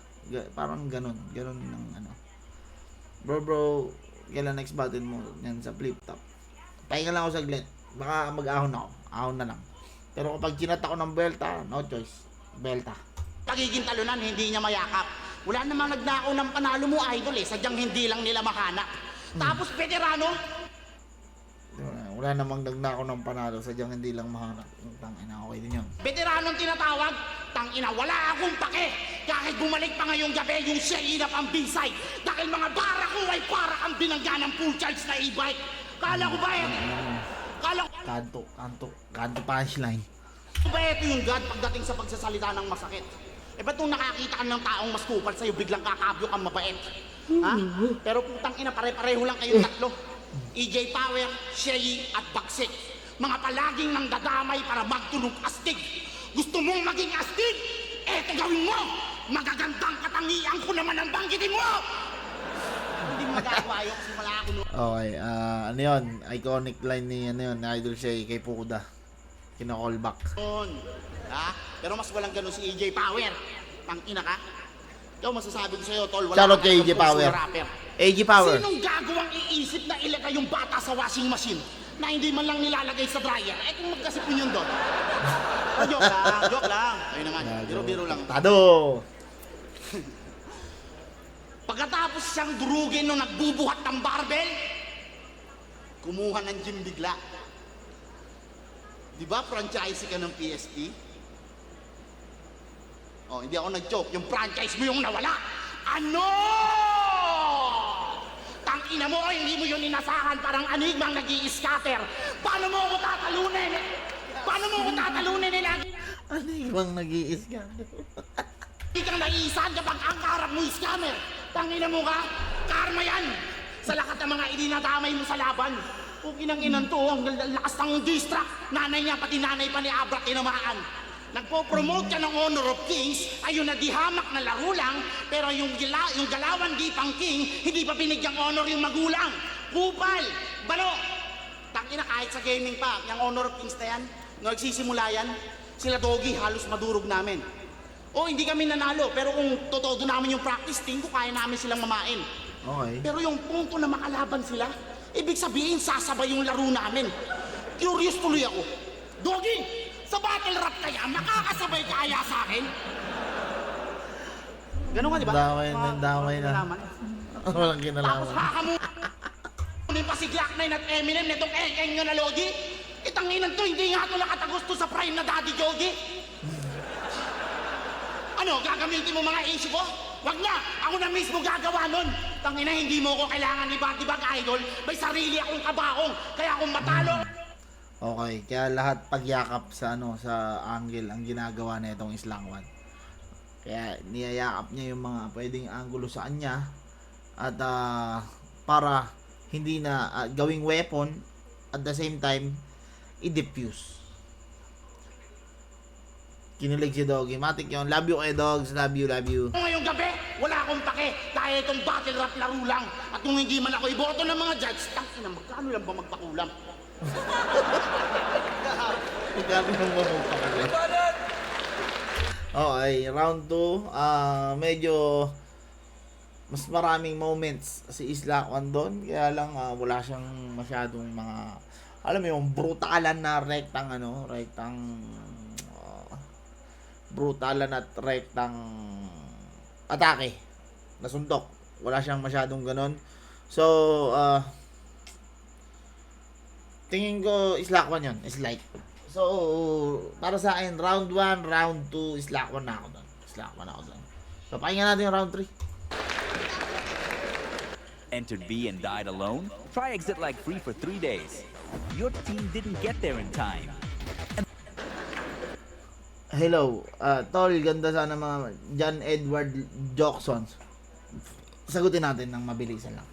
Parang ganun ng ano. Bro, kailan next battle mo yan sa flip top? Pahinga lang ako saglit. Baka mag-ahon ako. Ahon na lang. Pero kapag kinata ko ng belta, no choice. Belta. Pagiging talunan, hindi niya mayakap. Wala namang nagnakaw ng panalo mo, idol eh. Sadyang hindi lang nila makana. Tapos, veterano, Wala namang nagnakaw ng panalo, sadyang hindi lang mahanap. Tangina, okay din yun. veteranong tinatawag, tangina, wala akong pake. Kahit bumalik pa ngayong gabi yung Sheila pang B-side. Dahil mga bara ko ay para kang binangga ng full charge na e-bike. Kala ko ba yan? Kala ko Kanto punchline. ba ito yung God pagdating sa pagsasalita ng masakit? Eh ba't nung nakakita ka ng taong mas kupal sa'yo, biglang kakabyo kang mabait? Ha? Pero putang ina, pare-pareho lang kayong tatlo. AJ Power, Shay at Bagsik. Mga palaging nang dadamay para magtunog astig. Gusto mong maging astig? Eto gawin mo! Magagandang katangian ko naman ang banggitin mo! Hindi mo magagawa yun kasi wala ako noon. Okay, ano yun? Iconic line ni, ano yun, ni Idol Shay kay Pukuda. Kina-callback. Ha? Pero mas walang ganun si AJ Power. Tangina ka. Ikaw masasabi ko sa'yo, tol, wala Shoutout ka kay talagang AJ puso Power. na rapper. AJ Power. Sinong gagawang iisip na ilagay yung bata sa washing machine na hindi man lang nilalagay sa dryer? Eh kung magkasipon yun doon. Joke lang. Ayun naman, biro-biro lang. Tado! Pagkatapos siyang durugin nung nagbubuhat ng barbell, kumuha ng gym bigla. Di ba franchise ka ng PSP? Oh, hindi ako nag-joke. Yung franchise mo yung nawala. Ano? Tangina mo, hindi mo yun inasahan. Parang anigmang nag-i-scatter. Paano mo ako tatalunin? Paano mo ako tatalunin nila? Ano yung nag-i-scam? Hindi kang naiisahan kapag ang karap mo scammer. Tangina mo ka, karma yan. Sa lahat ng mga idinadamay mo sa laban. Pukin ang inan to, ang lakas ng distract. Nanay niya, pati nanay pa ni Abra tinamaan. Nagpo-promote ka ng Honor of Kings, ayun na dihamak na laro lang, pero yung galawan di pang king, hindi pa binigyang honor yung magulang. Kupal, balo. Tangina kahit sa gaming pa, yung Honor of Kings na yan, nung nagsisimula yan, sila Doggy halos madurog namin. O hindi kami nanalo, pero kung totoo namin yung practice, tingin ko kaya namin silang mamain. Okay. Pero yung punto na makalaban sila, ibig sabihin sasabay yung laro namin. Curious tuloy ako. Doggy, sa battle rap kaya, makakasabay kaya sa akin? Ganun nga, di ba? Damay na. Walang Tapos kinalaman. hakamunin pa si Glock 9 at Eminem nitong eng nyo na Logi. Itanginan to, hindi nga ito nakatagusto sa prime na Daddy Jogi. Ano, gagamitin mo mga issue ko? Wag na! Ako na mismo gagawa nun! Tangina, hindi mo ko kailangan ni Batibag Idol. May sarili akong kabaong. Kaya kung matalo... Okay, kaya lahat pagyakap sa sa angle ang ginagawa na itong Islangwan. Kaya niyayakap niya yung mga pwedeng angulo sa kanya at para hindi na gawing weapon at the same time i-diffuse. Kinilig si Doggy. Matik yun. Love you kay Dogs. Love you, love you. Ngayong gabi, wala akong pake. Dahil itong battle rap laro lang. At kung hindi man ako iboto ng mga judge, tangina, magkano lang ba magpakulam? Magkano nang mamagpakalit? Okay, round 2. Medyo mas maraming moments si Isla doon. Kaya lang wala siyang masyadong mga, alam mo yung brutalan na brutalan at rectang atake na suntok. Wala siyang masyadong ganon. So, tingin ko Islakwan yun. Is like. So, para sa akin, round 1, round 2, Islakwan na ako doon. So, pakinggan natin yung round 3. Entered B and died alone? Try Exit Like free for 3 days. Your team didn't get there in time. Hello, tol, ganda sana mga John Edward Jackson. Sagutin natin ng mabilisan lang.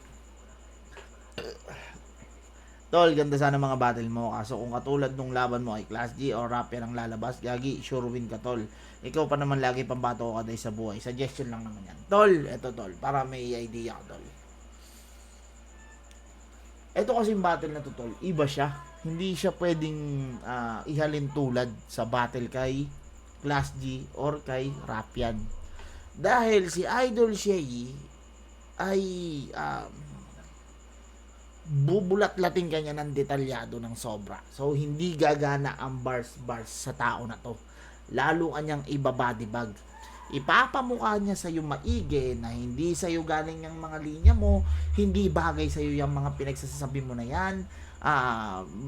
Tol, ganda sana mga battle mo. Kaso kung katulad nung laban mo ay Class G o Rapper ang lalabas, gagi, sure win ka, tol. Ikaw pa naman lagi pambato ka day sa buhay. Suggestion lang naman yan. Tol, eto tol, para may idea ka, tol. Eto kasing battle na to, tol, iba siya. Hindi siya pwedeng ihalin tulad sa battle kay Class G or kay Rapian. Dahil si Idol Shay ay bubulat-lating kanya ng detalyado ng sobra. So, hindi gagana ang bars sa tao na to. Lalo kanyang ibabadibag. Ipapamukha niya sa iyo maigi na hindi sa iyo galing yung mga linya mo, hindi bagay sa iyo yung mga pinagsasabi mo na yan,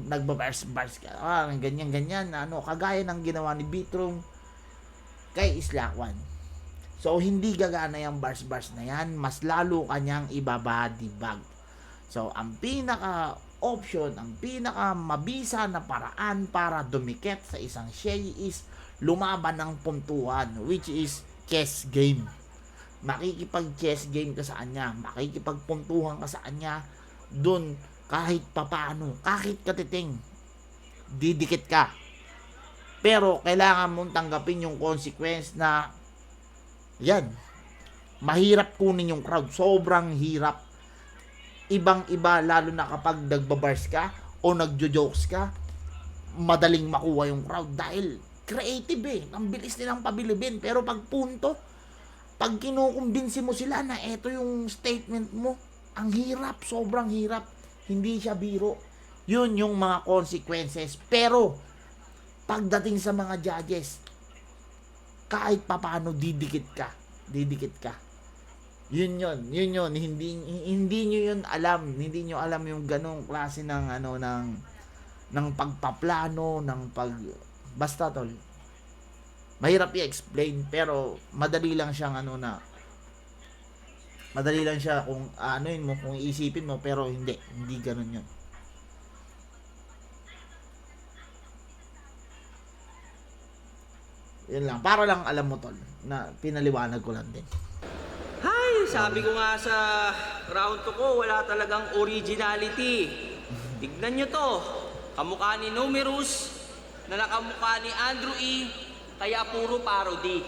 nagbabars ka, ganyan, kagaya ng ginawa ni Bitrum kay Islakwan. So, hindi gagana yung bars na yan, mas lalo kanyang ibabadibag. So, ang pinaka-option, ang pinaka-mabisa na paraan para dumikit sa isang Shay is lumaban ng puntuhan, which is chess game. Makikipag-chess game ka sa kanya, makikipagpuntuhan ka sa kanya, dun kahit papano, kahit katiting, didikit ka. Pero, kailangan mong tanggapin yung consequence na, yan, mahirap kunin yung crowd. Sobrang hirap. ibang-iba, lalo na kapag nagbabars ka o nagjo-jokes ka, madaling makuha yung crowd dahil creative ang bilis nilang pabilibin. Pero pag punto, pag kinukumbinsi mo sila na eto yung statement mo, ang hirap, sobrang hirap. Hindi siya biro. Yun yung mga consequences. Pero, pagdating sa mga judges, kahit papano didikit ka. Yun. Hindi nyo yun alam. Hindi nyo alam yung ganong klase ng ng pagpaplano, basta tol. Mahirap i-explain, pero madali lang siyang madali lang siya kung kung iisipin mo, pero hindi ganun yun. Yun lang, para lang alam mo tol, na pinaliwanag ko lang din. Hay, sabi ko nga sa round 2 ko, wala talagang originality. Tignan nyo to. Kamukha ni Numerous, na nakamukha ni Andrew E. Kaya puro parody.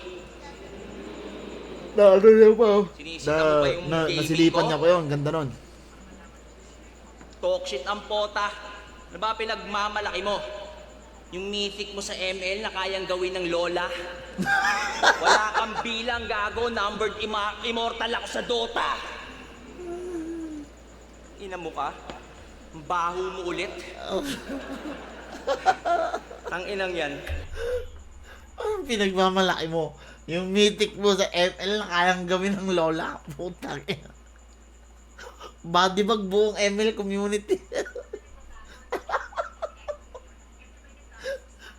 Sinisita mo ba yung gaming nasilipan ko? niya ko yun, ganda nun. Talk shit ang pota. Ano ba pinagmamalaki mo? Yung mythic mo sa ML na kayang gawin ng lola. Wala kang bilang, gago. Numbered immortal ako sa Dota. Ina mo ka? Ang baho mo ulit. Ang inang yan. Pinagmamalaki mo. Yung mythic mo sa ML na kayang gawin ng lola. Putang ina. Body bag buong ML community.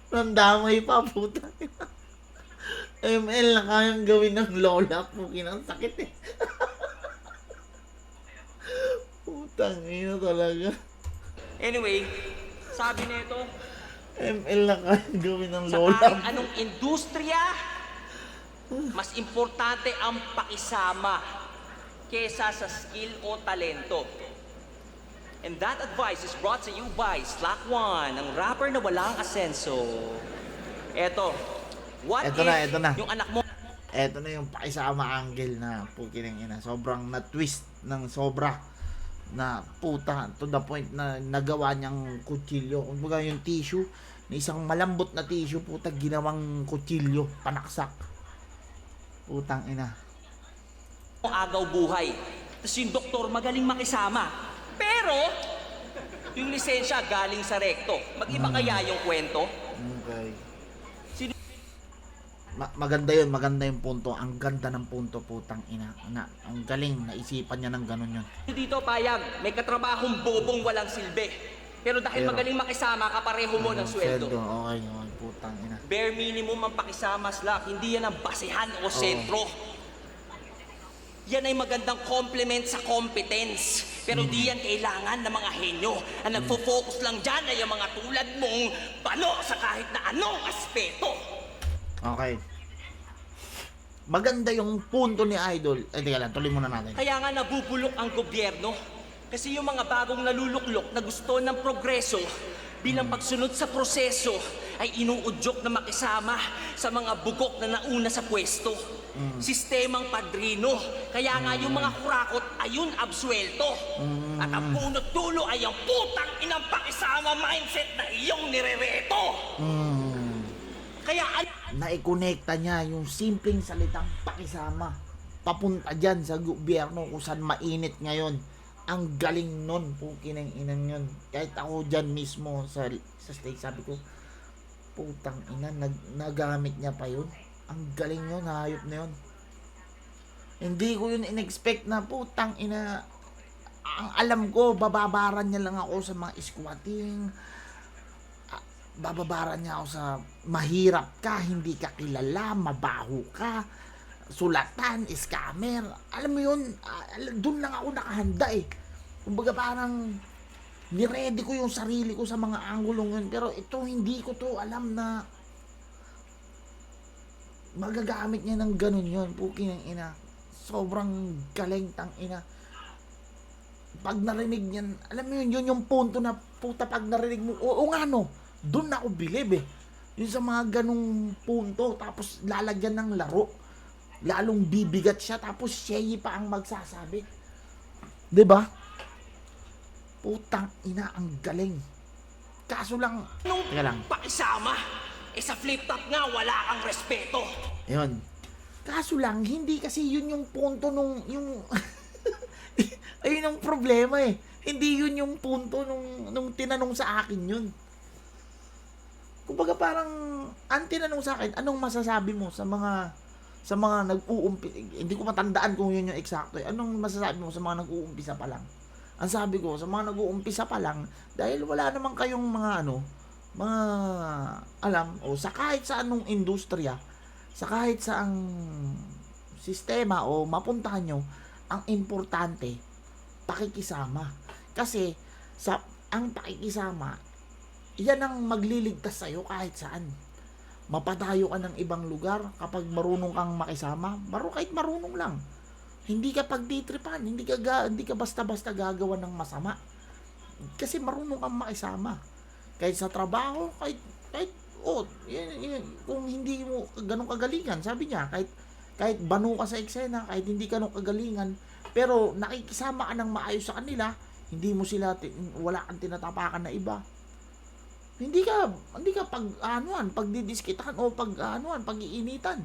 Nandamay pa, putang ina. ML na kayang gawin ng lola. Pukin ang sakit Putang ina talaga. Anyway, sabi nito, ML na kayang gawin ng sa lola. kahit anong industriya, mas importante ang pakisama kesa sa skill o talento. And that advice is brought to you by Slack One, ang rapper na walang asenso. Eto, what Eto if na. yung anak mo Eto na yung pakisama angle na pukin ng ina. Sobrang na-twist ng sobra. Na puta, to the point na nagawa niyang kutsilyo. Kumbaga yung tissue, na isang malambot na tissue, puta, ginawang kutsilyo, panaksak. Putang ina. agaw buhay? Tapos yung doktor magaling makisama. Pero, yung lisensya galing sa rekto. Mag-iba kaya yung kwento? Okay. Sino- Maganda yun, maganda yung punto. Ang ganda ng punto, putang ina. Ang galing, naisipan niya ng ganun yun. Dito payag, may katrabahong bobong walang silbi. Pero dahil Pero, magaling makisama, kapareho mo ng sweldo. Okay, putang ina. Bare minimum ang pakisama, Slack. Hindi yan ang basehan o sentro. Yan ay magandang complement sa competence. Pero di yan kailangan ng mga henyo. Ang nagfo-focus lang dyan ay yung mga tulad mong bano sa kahit na anong aspeto. Okay. Maganda yung punto ni Idol. Teka lang, tuloy muna natin. Kaya nga nabubulok ang gobyerno. Kasi yung mga bagong naluluklok na gusto ng progreso bilang pagsunod sa proseso ay inuudyok na makisama sa mga bugok na nauna sa pwesto. Sistemang padrino. Kaya nga yung mga kurakot ayun absuelto. At ang punot dulo ay ang putang inang pakisama mindset na iyong nirereto. Kaya Naikonekta niya yung simpleng salitang pakisama papunta dyan sa gobyerno kung saan mainit ngayon. Ang galing nun, pukin ng inang yun. Kahit ako dyan mismo sa stage, sabi ko, putang ina, nagamit niya pa yun. Ang galing yun, hayop na yun. Hindi ko yun in-expect na putang ina. Ang alam ko, bababaran niya lang ako sa mga squatting. Bababaran niya ako sa mahirap ka, hindi ka kilala, mabaho ka, sulatan, scammer. Alam mo yun, doon lang ako nakahanda Kumbaga parang niready ko yung sarili ko sa mga anggulong yun. Pero ito, hindi ko to alam na magagamit niya ng ganun yun. Puki ng ina. Sobrang galing tang ina. Pag narinig niyan, alam mo yun, yun yung punto na puta pag narinig mo, oo nga no, doon ako believe Yung sa mga ganung punto, tapos lalagyan ng laro. Lalong bibigat siya, tapos siya pa ang magsasabi. 'Di ba? Putang ina, ang galing. Kaso lang, teka lang. Pakisama. Sa flip top nga, wala kang respeto. Ayun. Kaso lang, hindi kasi yun yung punto nung, yung, ayun ang problema eh. Hindi yun yung punto nung tinanong sa akin yun. Kumbaga parang, ang tinanong sa akin, anong masasabi mo sa mga hindi ko matandaan kung yun yung eksakto eh. Anong masasabi mo sa mga nag-uumpisa pa lang? Ang sabi ko, sa mga nag-uumpisa pa lang, dahil wala naman kayong mga alam, o sa kahit sa anong industriya, sa kahit sa ang sistema o mapuntahan nyo, ang importante, pakikisama. Kasi, ang pakikisama, yan ang magliligtas sa'yo kahit saan. Mapadayo ka ng ibang lugar kapag marunong kang makisama, kahit marunong lang. Hindi ka pagditripan, hindi ka basta-basta gagawa ng masama. Kasi marunong kang makisama. Kahit sa trabaho, kung hindi mo ganun kagalingan, sabi niya, kahit banu ka sa eksena, kahit hindi ka ganun kagalingan, pero nakikisama ka ng maayos sa kanila, hindi mo sila, wala kang tinatapakan na iba. Hindi ka pagdidiskitahan o pag-iinitan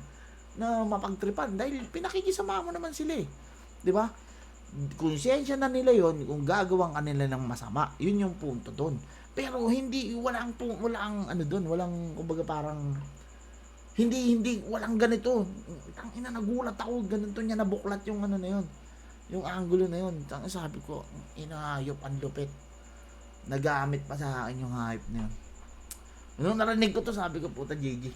na mapagtripan dahil pinakikisama mo naman sila eh. 'Di ba? Konsensya na nila 'yon kung gagawang kanila ng masama. 'Yun yung punto doon. Pero walang kumbaga parang walang ganito. Tangina, nagulat ako, ganito niya nabuklat yung na 'yon. Yung angulo na 'yon. Sabi ko, inayop ang lupit. Nagamit pa sa akin yung hype na 'yon. Nung narinig ko to, sabi ko, puta GG.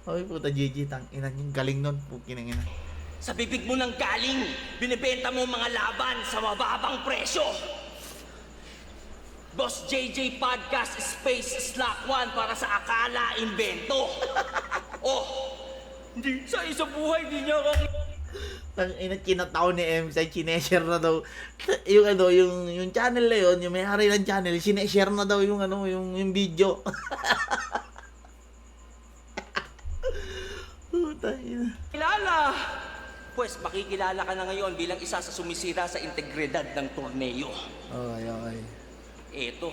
Sabi, puta GG, tangina, yung galing nun, pukinang ina. Sa bibig mo nang galing, binibenta mo mga laban sa mababang presyo. Boss JJ Podcast Space Slack 1 para sa akala invento. Hindi sa isang buhay, di niya Tangina, kinataw ni MSI, sineshare na daw. Yung channel na yun, yung may-ari ng channel, sineshare na daw yung video. Tangina. Kilala! Pues makikilala ka na ngayon bilang isa sa sumisira sa integridad ng torneo. Okay. Eto.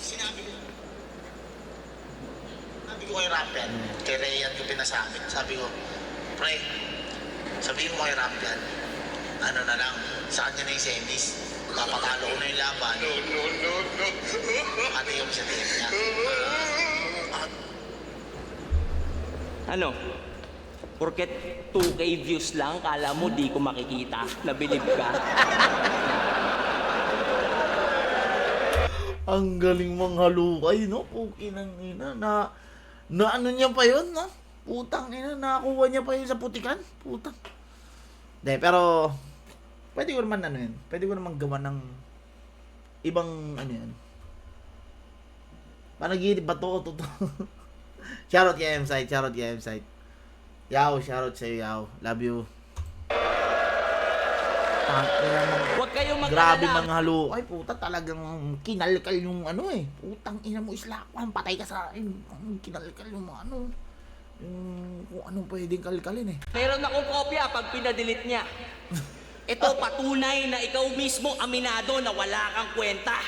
Sinabi ko kay Rampian, kay Rayan ko pinasabi. Sabi ko, pre, sabihin mo kay Rampian, ano na lang, sa kanya na yung semis. Papatalo ko na yung laban. No. Pati yung sa team niya. Ano? Porket 2K views lang, kala mo di ko makikita. Nabilib ka. Ang galing mong halukay, no? Pukinang ina, na ano niya pa yun, no? Putang ina, nakakuha niya pa yun sa putikan. Putang. Pero, pwede ko naman pwede ko naman gawa ng ibang, panaginip ba to? Shoutout kay M-Site, Yaw, shoutout sa'yo, Yaw. Love you. Huwag kayong Grabe mag-alala. mga halukay, puta, talagang kinalkal yung putang ina mo, Islakwan, patay ka sa akin. Kinalkal yung kung anong pwedeng kalkalin eh. Meron akong kopya pag pinadelete niya. Ito patunay na ikaw mismo aminado na wala kang kwenta.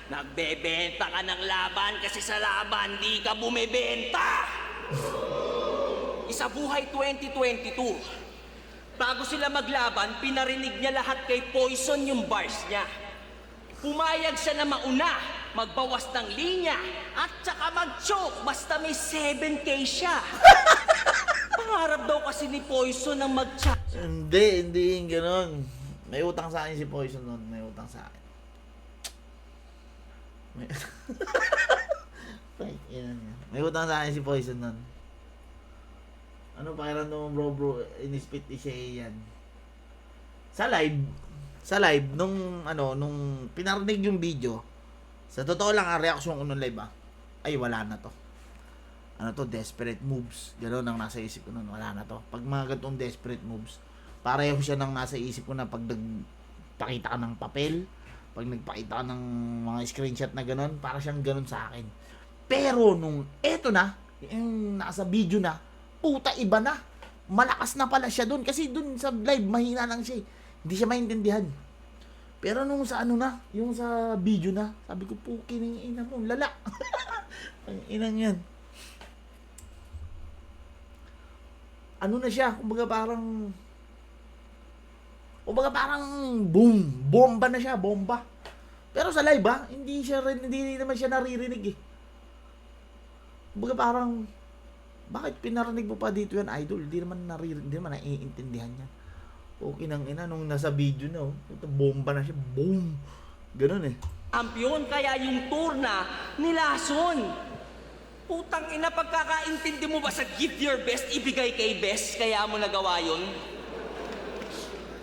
Nagbebenta ka ng laban kasi sa laban di ka bumebenta. Isa Buhay 2022. Bago sila maglaban, pinarinig niya lahat kay Poison yung bars niya. Pumayag siya na mauna, magbawas ng linya, at saka mag-choke basta may 7K siya. Pangarap daw kasi ni Poison ang mag-choke. Hindi yung gano'n. May utang sa akin si Poison nun. May utang sa akin. May utang sa akin si Poison nun. Ano pakiramdam mo bro, inispit ni siya yan. Sa live, nung pinarinig yung video, sa totoo lang ang reaksyon ko nung live ay wala na to. Desperate moves. Gano'n ang nasa isip ko nun, wala na to. Pag mga ganitong desperate moves, pareho siya nang nasa isip ko na pag nagpakita ka ng papel, pag nagpakita ka ng mga screenshot na gano'n, para siyang gano'n sa akin. Pero nung eto na, yung nasa video na, puta, iba na. malakas na pala siya doon. Kasi doon sa live, mahina lang siya eh. Hindi siya maintindihan. Pero nung sa ano na, yung sa video na, sabi ko, puki ng ina mo, lala. Ang inang yan. Ano na siya, kumbaga parang boom, bomba na siya, bomba. Pero sa live hindi naman siya naririnig eh. Kumbaga parang, bakit pinarinig mo pa dito yan, idol? Hindi naman naiintindihan niya. Okay nang ina, nung nasa video na, ito, bomba na siya, boom. Ganun eh. Kampiyon, kaya yung tour na nilason. Putang ina, pagkakaintindi mo ba sa give your best, ibigay kay best, kaya mo nagawa yun?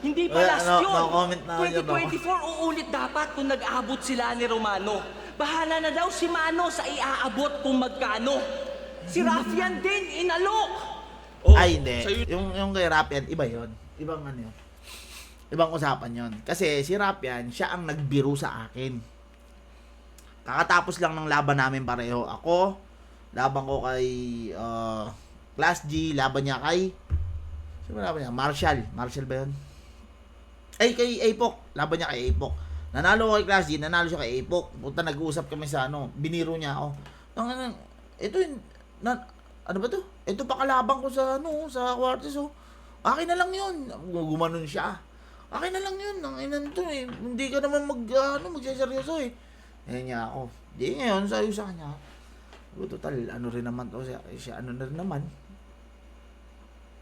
Hindi pa last yun. No-comment na ako. 2024, uulit dapat kung nag-aabot sila ni Romano. Bahala na daw si Mano sa iaabot kung magkano. Si Rafian din, inalok. Ay, hindi. Yung kay Rapian, iba yon. Ibang ano yun. Ibang usapan yon. Kasi si Rapian, siya ang nagbiro sa akin. Kakatapos lang ng laban namin pareho. Ako, laban ko kay Class G, laban niya kay sino laban niya? Marshall ba yun? Ay, kay Apok. Laban niya kay Apok. Nanalo ko kay Class G, nanalo siya kay Apok. Punta nag-uusap kami sa ano, biniro niya ako. Ito yun, ano ba to? Ito pa kalabang ko sa ano, sa quarters oh. Akin na lang yun. Gumanon siya. Akin na lang yun. Ang inan to eh. Hindi ka naman magsaseryoso eh. Ayan niya ako. Di ngayon, sayo sa kanya. Total, ano rin naman to siya ano na rin naman.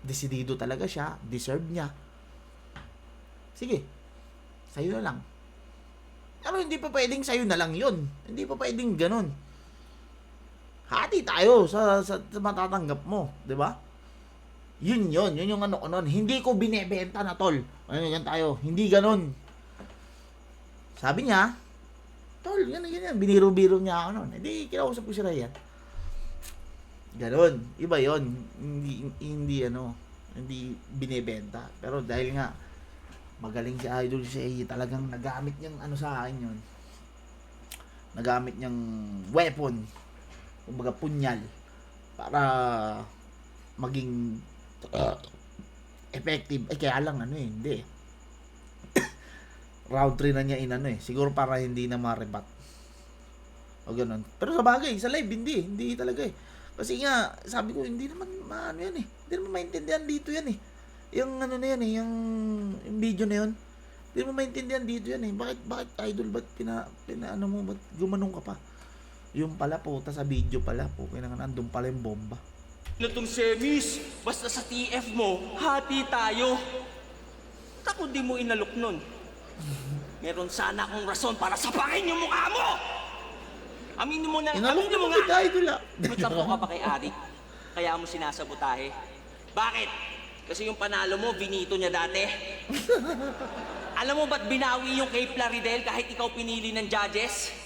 Desidido talaga siya. Deserve niya. Sige. Sa'yo na lang. Pero hindi pa pwedeng sa'yo na lang yun. Hindi pa pwedeng ganun. Hati tayo sa matatanggap mo. Diba? Yun yung ano nun. Hindi ko binebenta na tol. Ano yan tayo. Hindi ganun. Sabi niya, tol, ganyan. Biniro-biro niya ako nun. Hindi, kinausap ko si Ryan. Ganon. Iba yon. Hindi binebenta. Pero dahil nga, magaling si Idol siya, talagang nagamit niyang ano sa akin yun. Nagamit niyang weapon. Kumbaga punyal. Para maging effective. Kaya lang hindi. Round 3 na niya inano eh. Siguro para hindi na ma-rebat. O ganun. Pero sa bagay, sa live, hindi talaga eh. Kasi nga, sabi ko, hindi naman maano yan eh. Hindi naman maintindihan dito yan eh. Yung ano na yan eh, yung video na yun. Hindi naman maintindihan dito yan eh. Bakit idol, ba't ano mo, ba't gumanong ka pa? Yung pala po, sa video pala po, kaya nga nandun pala yung bomba. Natong semis, basta sa TF mo, hati tayo. Tako di mo inalok nun. Meron sana akong rason para sapakin yung mukha mo! Aminin mo na, Inalok aminin mo naman nga! kita, idol Magtapo ka pa kay Arik, kaya mo sinasabotahe. Bakit? Kasi yung panalo mo, binito niya dati. Alam mo ba't binawi yung kay Plaridel kahit ikaw pinili ng judges?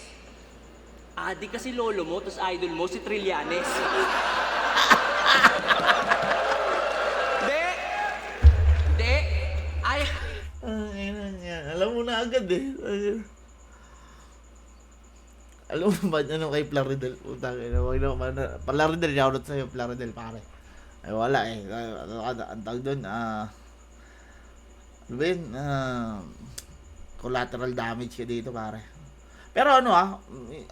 Adik kasi lolo mo, tapos idol mo, si Trillanes. Hindi. Ay, Alam mo na agad eh. Alam mo ba ano kay Plaridel? Utang ina, wag na Plaridel, shoutout sa'yo, Plaridel, pare. Ay wala eh. Ang tawag doon, ano ba yun? Collateral damage ka dito, pare. Pero ano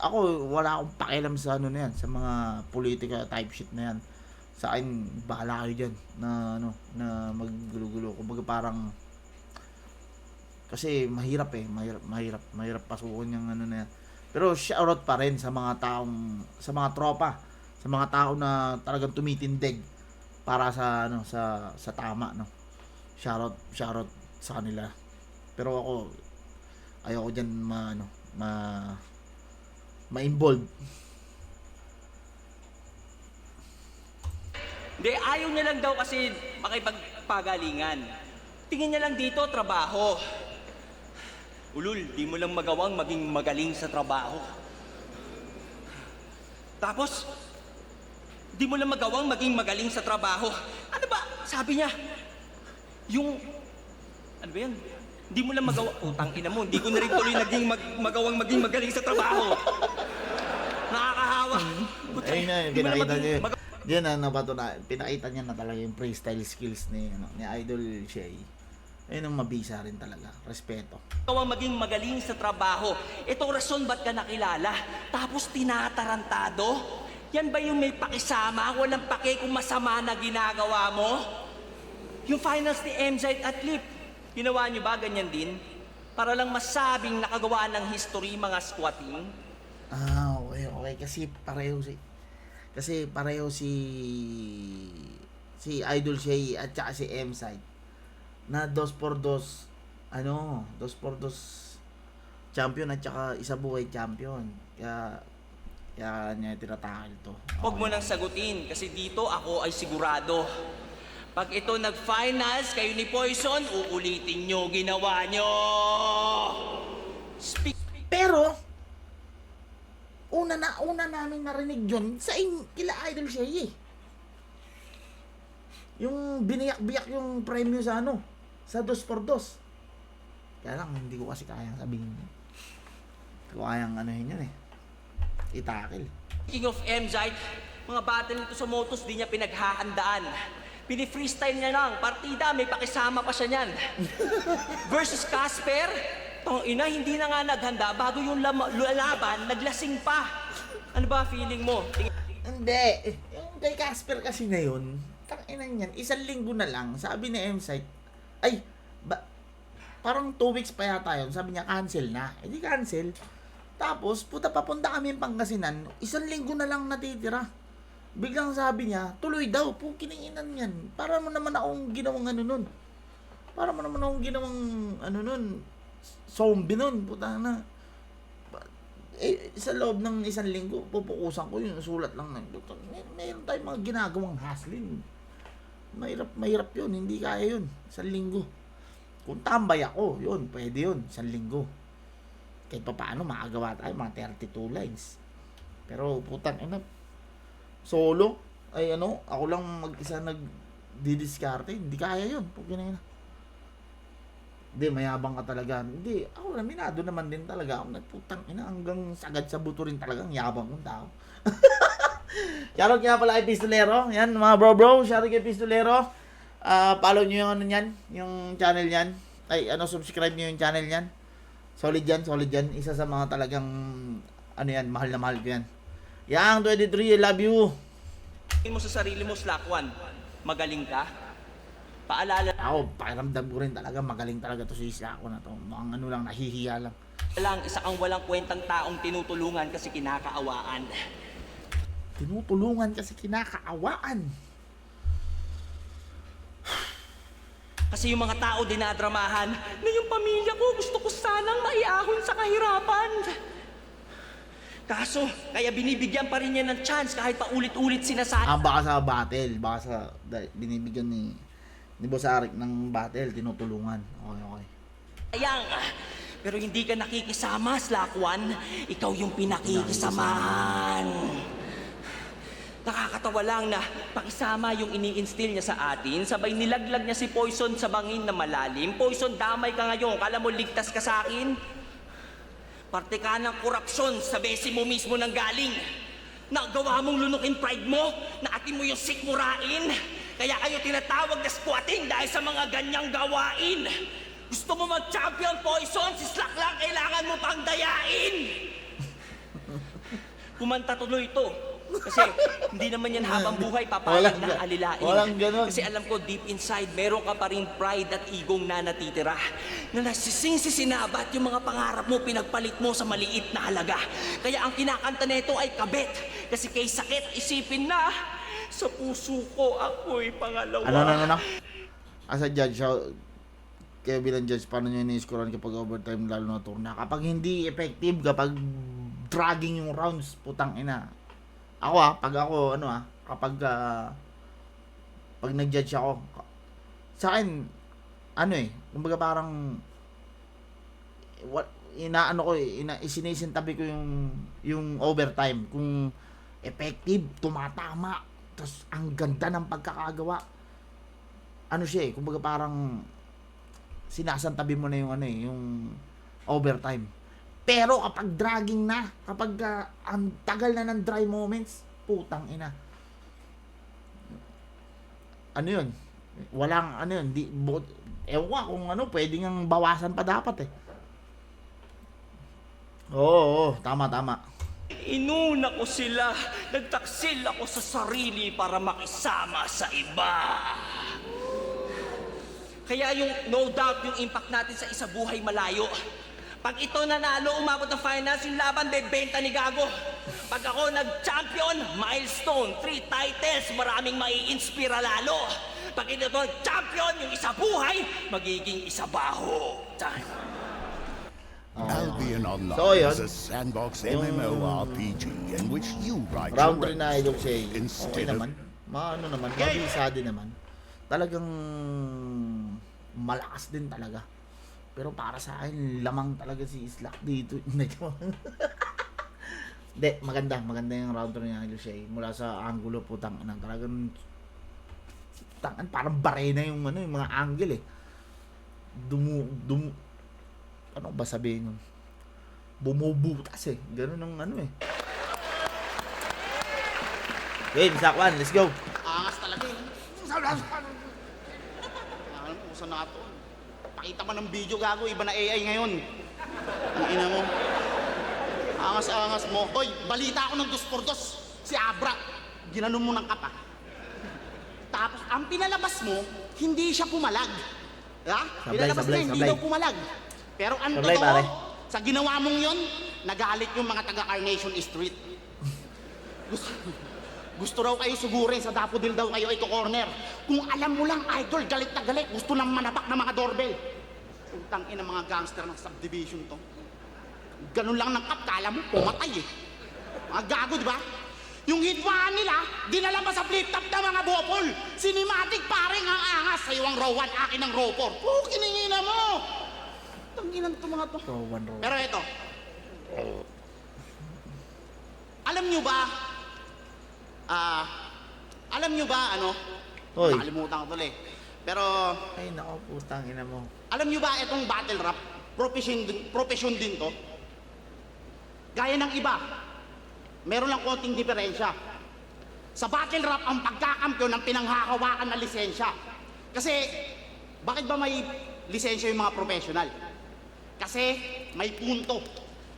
ako wala akong pakialam sa ano na yan, sa mga politika type shit na yan. Sa akin, bahala kayo dyan na na maggulo-gulo. Kumbaga parang kasi mahirap pasukin yung ano na yan. Pero shoutout pa rin sa mga tropa, sa mga tao na talagang tumitindig para sa sa tama, no. Shoutout sa kanila. Pero ako ayoko diyan ma-involve. hindi, ayaw niya lang daw kasi makipagpagalingan. Tingin niya lang dito, trabaho. Ulul, di mo lang magawang maging magaling sa trabaho. Tapos, di mo lang magawang maging magaling sa trabaho. Ano ba? Sabi niya, ano ba yan? Di mo lang magawa, utang ina mo, di ko na rin tuloy naging magawang maging magaling sa trabaho. Nakakahawa. Ayun na, pinakita niyo. Yan na pinakita niya na talaga yung freestyle skills ni Idol Shay. Ayun ang mabisa rin talaga. Respeto. Ikaw ang maging magaling sa trabaho. Itong rason ba't ka nakilala? Tapos tinatarantado? Yan ba yung may pakisama? Walang pake kung masama na ginagawa mo? Yung finals ni MZ at Lip, ginawa nyo ba ganyan din? Para lang masabing nakagawa ng history mga squatting? Okay. Kasi pareho si Idol Shay at saka si M-Side na 2x2 champion at saka isa buhay champion. Kaya niya tinatakil to. Huwag mo nang sagutin kasi dito ako ay sigurado. Pag ito nag-finals, kayo ni Poison, uulitin nyo ginawa nyo. Pero una namin narinig yun kila Idol Shay eh. Yung biniyak-biyak yung premyo sa sa 2x2. Kaya lang, hindi ko kasi kayang sabihin. Hindi ko kayang anuhin yun eh. Itakil. King of MZ, mga battle nito sa Motos, di niya pinaghahandaan. Pini-freestyle niya lang, partida, may pakisama pa siya niyan. Versus Casper, ina, hindi na nga naghanda, bago yung laban, naglasing pa. Ano ba feeling mo? Hindi. Yung kay Casper kasi ngayon, takinan yan, 1 linggo na lang, sabi ni M-Site, parang 2 weeks pa yata yun, sabi niya, cancel na. Eh di cancel. Tapos, papunta kami yung Pangasinan, 1 linggo na lang natitira. Biglang sabi niya, tuloy daw, kininginan yan. Para mo naman akong ginawang nun. Zombie nun, puta na. Sa loob ng 1 linggo, pupukusan ko yun, sulat lang ng doktor. Mayroon tayong mga ginagawang hustling. Mahirap yun, hindi kaya yun. 1 linggo. Kung tambay ako, yun, pwede yun, 1 linggo. Kahit pa paano, makagawa tayo, mga 32 lines. Pero, putang ina, solo, ako lang mag-isa nagdidiskarte, hindi kaya yun. Hindi, mayabang ka talaga. Hindi, ako na, minado naman din talaga. Ako nagputang ina, hanggang sagad sa buto rin talagang yabang kong tao. Shoutout nga pala kay Pistolero. Yan, mga bro, shoutout kay Pistolero. Follow nyo yung yung channel yan. Subscribe nyo yung channel yan. Solid yan. Isa sa mga talagang, mahal na mahal ko yan. Yang 23, I love you. Tingin mo sa sarili mo, Slack One, magaling ka? Paalala Ako, pakiramdam ko rin talaga, magaling talaga to si Slack One na to. Mga lang, nahihiya lang. lang, isa kang walang kwentang taong tinutulungan kasi kinakaawaan. Tinutulungan kasi kinakaawaan. Kasi yung mga tao dinadramahan na yung pamilya ko gusto ko sanang maiahon sa kahirapan. Kaso, kaya binibigyan pa rin niya ng chance kahit pa ulit-ulit sinasabi. Baka sa battle, binibigyan ni Boss Arik ng battle, tinutulungan. Okay. Sayang, pero hindi ka nakikisama, Slack One. Ikaw yung pinakikisamahan. Nakakatawa lang na pakisama yung ini-instill niya sa atin, sabay nilaglag niya si Poison sa bangin na malalim. Poison, damay ka ngayon, kala mo ligtas ka sa akin? Parte ka ng korupsyon sa besi mo mismo nang galing. Nagawa mong lunukin pride mo, naatin mo yung sikmurain. Kaya kayo tinatawag na squatting dahil sa mga ganyang gawain. Gusto mo mag-champion, Poison? Si Slack lang kailangan mo pang dayain. Kumanta tuloy ito. Kasi hindi naman yan habang buhay papayag na alilain. Walang ganun. Kasi alam ko deep inside meron ka pa rin pride at igong na natitira. Na nasising-sisinabat yung mga pangarap mo, pinagpalit mo sa maliit na halaga. Kaya ang kinakanta nito ay kabet. Kasi kay sakit isipin na sa puso ko ako'y pangalawa. Ano? As a judge, kaya bilang judge, paano nyo ini-scorean kapag overtime lalo na turna? Kapag hindi effective, kapag dragging yung rounds, putang ina. Ako kapag pag nag-judge ako, sa akin, kumbaga parang, isinisintabi ko yung overtime. Kung effective, tumatama, tapos ang ganda ng pagkakagawa. Kumbaga parang, sinasantabi mo na yung overtime. Pero kapag dragging na, kapag ang tagal na ng dry moments, putang ina. ano yun, walang ano yun, ewan ko kung ano, pwede ngang bawasan pa dapat eh. Oo, tama. Inuna ko sila. Nagtaksil ako sa sarili para makisama sa iba. Kaya yung no doubt yung impact natin sa isa buhay malayo. Pag ito nanalo, umabot ng finals, yung laban, bebenta ni Gago. Pag ako nag-champion, milestone, 3 titles, maraming maiinspira lalo. Pag ito champion, yung isa buhay, magiging isa baho. Albion Online So, yun. is a sandbox MMORPG in which you write Round your 3 na idol siya. Okay instead of naman. Ano naman, mabisa din naman. Talagang malakas din talaga. Pero para sa akin, lamang talaga si Islak dito. Hindi, maganda yung round 3 niya idol siya. Mula sa angulo po, talagang parang barena yung yung mga angle eh. Ano ba sabihin nun? Bumubutas eh. Ganun ang eh. Game, Sakwan, let's go. Angas talaga eh. Alam mo, usan na ito. Pakita mo ng video, Gago, iba na AI ngayon. Ang ina mo. Angas mo. Hoy, balita ako ng 2x2. Si Abra, ginanon mo ng kapa. Tapos, ang pinalabas mo, hindi siya pumalag. Ha? Pinalabas na, hindi daw pumalag. Pero ang Sablay, totoo, pare. sa ginawa mong yon, nagalit yung mga taga Carnation Street. Gusto raw kayo sugurin, sa Daffodil daw kayo ito corner. Kung alam mo lang, idol, galit na galit, gusto nang manabak ng mga doorbell. Utang ina mga gangster ng subdivision to. Ganun lang ng kap, kala mo, pumatay eh. Mga gago, di ba? Yung hitwaan nila, dinala pa sa flip-top ng mga bopol. Cinematic paring ang angas. Sa'yo ang row 1, akin ang row 4. Kiningina mo! Tanginan to mga to. Rowan. Pero ito, alam nyo ba, Hoy. nakalimutan ko tuloy. Pero, Ay, nako, putang ina mo. alam nyo ba itong battle rap, profession din to? Gaya ng iba, meron lang konting diferensya. Sa battle rap, ang pagkakampiyon ng pinanghahawakan na lisensya. Kasi, bakit ba may lisensya yung mga professional? Kasi may punto,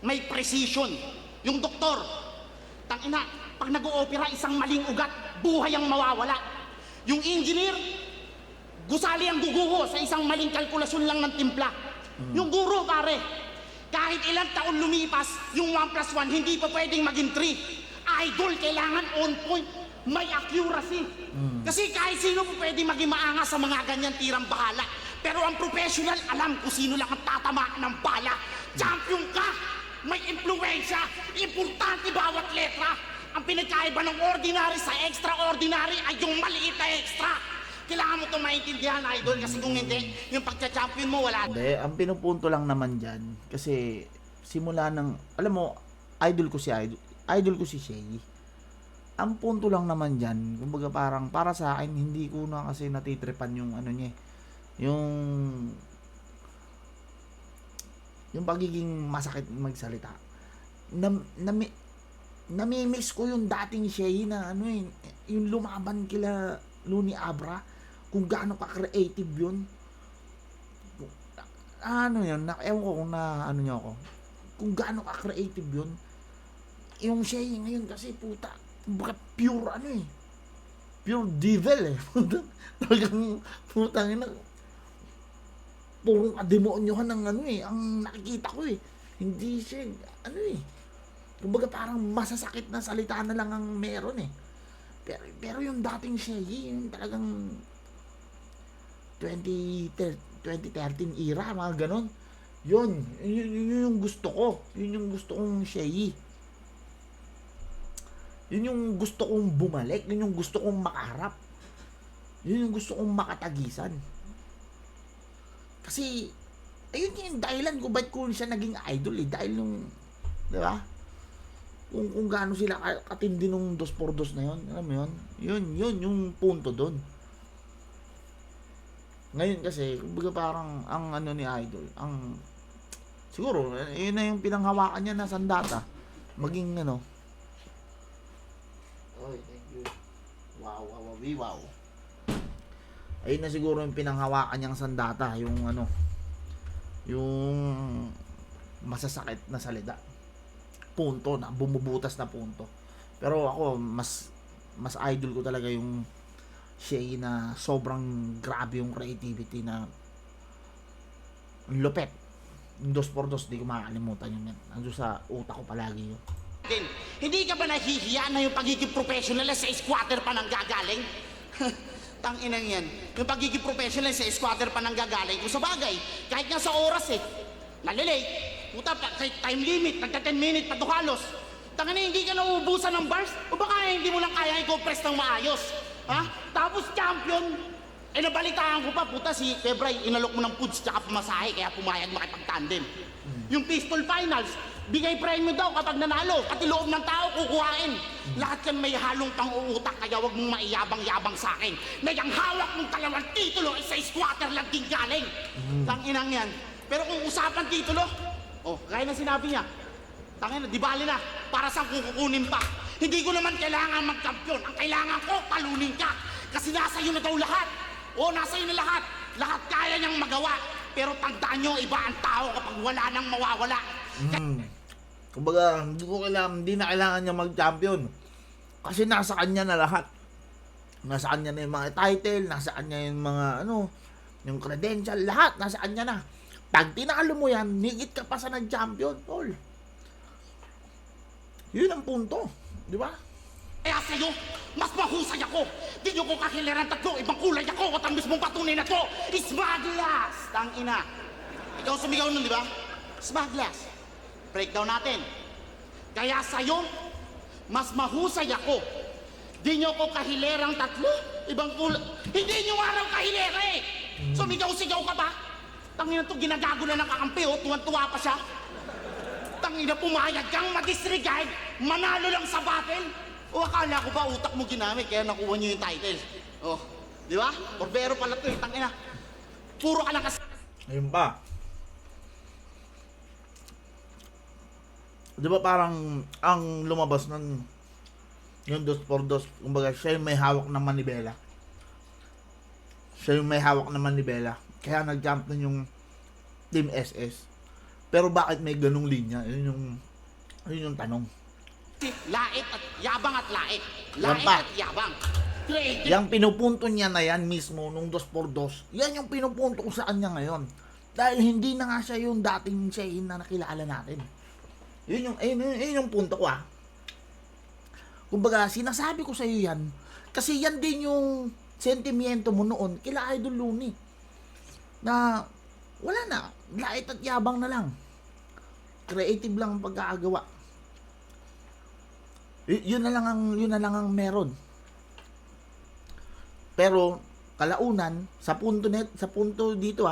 may precision. Yung doktor, tangina, pag nag-oopera isang maling ugat, buhay ang mawawala. Yung engineer, gusali ang guguho sa isang maling kalkulasyon lang ng timpla. Yung guro, pare, kahit ilang taon lumipas, yung 1+1 hindi pa pwedeng maging 3. Idol, kailangan on point, may accuracy. Kasi kahit sino po pwede maging maangas sa mga ganyan tirang bahala. Pero ang professional, alam kung sino lang ang tatamaan ng bala. Champion ka! May impluensya! Importante bawat letra! Ang pinagkaiba ng ordinary sa extraordinary ay yung maliit na extra! Kailangan mo ito maintindihan, idol, kasi kung hindi, yung pagka-champion mo, wala. Hindi, ang pinupunto lang naman dyan, kasi simula ng, alam mo, idol ko si Shay. Ang punto lang naman dyan, kumbaga parang, para sa akin, hindi ko na kasi natitripan yung niya, yung pagiging masakit magsalita. Namimiss ko yung dating Shay na yung lumaban kila Looney Abra, kung gaano ka-creative yun. Ewan ko kung niyo ako. Kung gaano ka-creative yun. Yung Shay ngayon kasi puta, pure pure devil eh. Talagang putang ina. Purong demonyohan ng ang nakikita ko eh. Hindi siya, kumbaga parang masasakit na salita na lang ang meron eh. Pero yung dating siya, yung talagang 2013 era, mga ganon. Yun yung gusto ko. Yun yung gusto kong siya. Yun yung gusto kong bumalik. Yun yung gusto kong makaharap. Yun yung gusto kong makatagisan. Kasi, ayun yung dahilan kung ba't ko siya naging idol eh. Dahil nung, di ba? Kung gaano sila katindi nung 2x2 na yun. Alam mo yun? Yun yung punto doon. Ngayon kasi, kumbaga parang, ang ni idol, siguro, yun na yung pinanghawakan niya na sandata. Maging Oy, thank you. Wow. ayun na siguro yung pinanghawakan niyang sandata, yung ano, yung masasakit na salida, punto na bumubutas na punto. Pero ako mas idol ko talaga yung Shay na sobrang grabe yung creativity na ang lupet. Yung 2x2 di ko makakalimutan yun. Ando sa utak ko palagi yun. Hindi ka ba nahihiya na yung pagiging professional sa squatter pa nang gagaling? Tanginang yan. Yung pagiging professional sa squatter pa nang gagaling. Kung sa bagay, kahit nga sa oras nalilate. Puta, kahit time limit, nagka 10 minutes, patukalos. Tangina, hindi ka nauubusan ng bars? O baka hindi mo lang kaya i-compress ng maayos? Ha? Tapos champion, nabalitaan ko pa, puta, si Febray, inalok mo ng foods tsaka pumasahe, kaya pumayag makipag-tandem. Yung pistol finals, bigay premyo daw kapag nanalo, pati loob ng tao kukuhain. Lahat yan may halong pang-uutak, kaya wag mong maiyabang-yabang sa akin. Na yung hawak mong 2 titulo ay sa squatter lang din galing. Tanginang yan. Pero kung usapan titulo, gaya na sinabi niya, tangina, di bali na, para saan kung kukunin pa? Hindi ko naman kailangan mag-champion. Ang kailangan ko, talunin ka. Kasi nasa iyo na daw lahat. Nasa iyo na lahat. Lahat kaya niyang magawa. Pero tandaan niyo, iba ang tao kapag wala nang mawawala. Kumbaga, hindi na kailangan niya mag-champion. Kasi nasa kanya na lahat. Nasa kanya na yung mga title, nasa kanya yung mga yung credential, lahat nasa kanya na. Pag tinalo mo yan, higit ka pa sa nag-champion, tol. Yun ang punto, di ba? Kaya sa'yo, mas mahusay ako. Di nyo ko kahilaran 3, ibang kulay ako at ang mismong patunay na to, Smaglas! Tangina. Ikaw sumigaw nun, di ba? Smaglas. Breakdown natin. Kaya sa'yo, mas mahusay ako. Di nyo ko kahilerang 3, ibang kulay. Hindi nyo araw kahilera eh! Sumigaw-sigaw ka ba? Tangina to, ginagago na ng kakampi, tuwan-tuwa pa siya. Tangina, pumayag kang ma-disregard, manalo lang sa battle. Akala ko ba utak mo ginamit kaya nakuha niyo yung title. Di ba? Porbero pala to, tangina. Puro ka lang kasi. Ayun pa. Di ba parang ang lumabas nun yung 2x2, kumbaga siya yung may hawak ng manibela. Siya yung may hawak ng manibela. Kaya nag-jump nun yung Team SS. Pero bakit may ganung linya? Yun yung tanong. Lait at yabang at lait. Yan Lait pa. at yabang. Creative. Yung pinupunto niya na yan mismo nung 2x2, yan yung pinupunto ko sa kanya ngayon. Dahil hindi na nga siya yung dating Shane na nakilala natin. Yun yung punto ko Kumbaga, sinasabi ko sa iyo yan, kasi yan din yung sentimiento mo noon kila Idol Looney. Na wala na, lait at yabang na lang. Creative lang ang pagkakagawa. Yun na lang ang meron. Pero kalaunan sa punto dito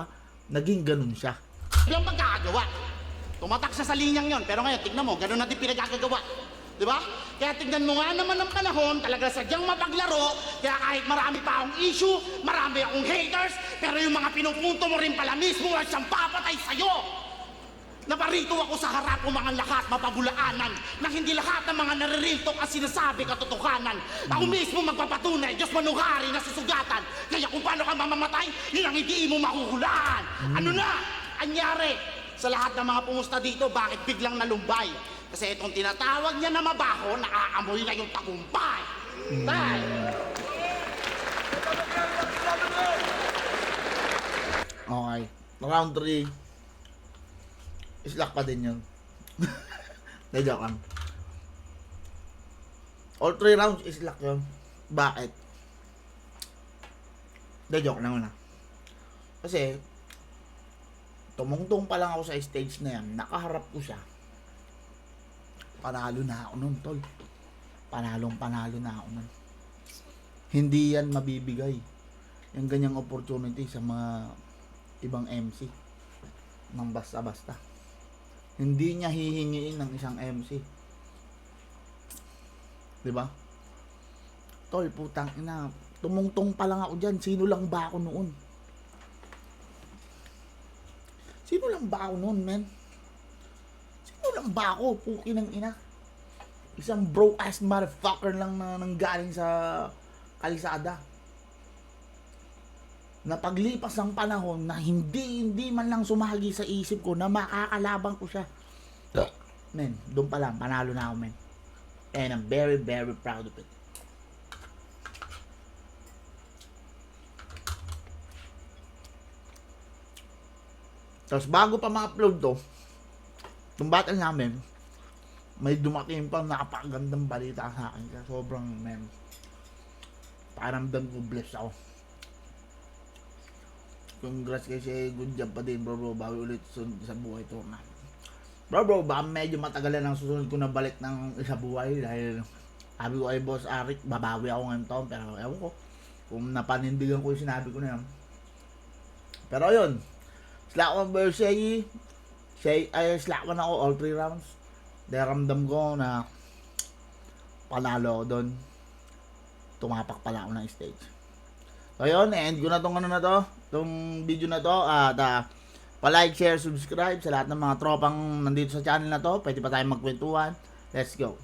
naging ganun siya. Yung pagkakagawa. Tumatak siya sa linyang yon, pero ngayon tignan mo, ganun natin pinagkakagawa. Di ba? Kaya tignan mo nga naman ng panahon, talaga sadyang mapaglaro, kaya kahit marami pa akong issue, marami akong haters, pero yung mga pinupunto mo rin pala mismo ay siyang papatay sa'yo. Naparito ako sa harap ng mga lahat mapabulaanan na hindi lahat ng mga naririltok ang sinasabi katotohanan. Ako mismo magpapatunay, Diyos manuhari na susugatan. Kaya kung paano ka mamamatay, yun ang hindi mo mahuhulaan. Ano na? Anyari sa lahat ng mga pumusta dito, bakit biglang nalumbay? Kasi itong tinatawag niya na mabaho, naaamoy na yung tagumpay. Tay! Okay. Round 3. Islak pa din yun. Joke lang. All 3 rounds islak yun. Bakit? Joke lang na. Kasi, tumungtong pa lang ako sa stage na yan. Nakaharap ko siya. Panalo na ako nun, tol. Panalo na ako nun. Hindi yan mabibigay. Yung ganyang opportunity sa mga ibang MC. Nang basta-basta. Hindi niya hihingiin ng isang MC. 'Di ba? Tol, putang ina. Tumungtong pa lang ako diyan. Sino lang ba ako noon? Sino lang ba ako noon, men? Sino lang ba ako? Puki ng ina. Isang bro-ass motherfucker lang na nanggaling sa kalsada. na paglipas ng panahon na hindi man lang sumagi sa isip ko na makakalaban ko siya. Men, doon pa lang, panalo na ako, men. And I'm very, very proud of it. Tapos bago pa ma-upload to, itong battle namin, may dumating pa napakagandang balita sa akin. Kaya sobrang, men, paramdam ko blessed ako. Congrats kasi good job pa din, bro. Bawi ulit sa buhay to, man. Bro, baka medyo matagalan ang susunod ko na balik ng isa buhay dahil sabi ko ay Boss Arik, babawi ako ngayon taon, pero ewan ko kung napanindigan ko yung sinabi ko na yan. Pero ayun, Slackman versus Slackman ako all 3 rounds. Dahil ramdam ko na panalo ako doon. Tumapak pala ako ng stage. So yun, end ko na tong ano na to, tong video na to, at pa-like, share, subscribe sa lahat ng mga tropang nandito sa channel na to. Pwede pa tayong magkwentuhan. Let's go.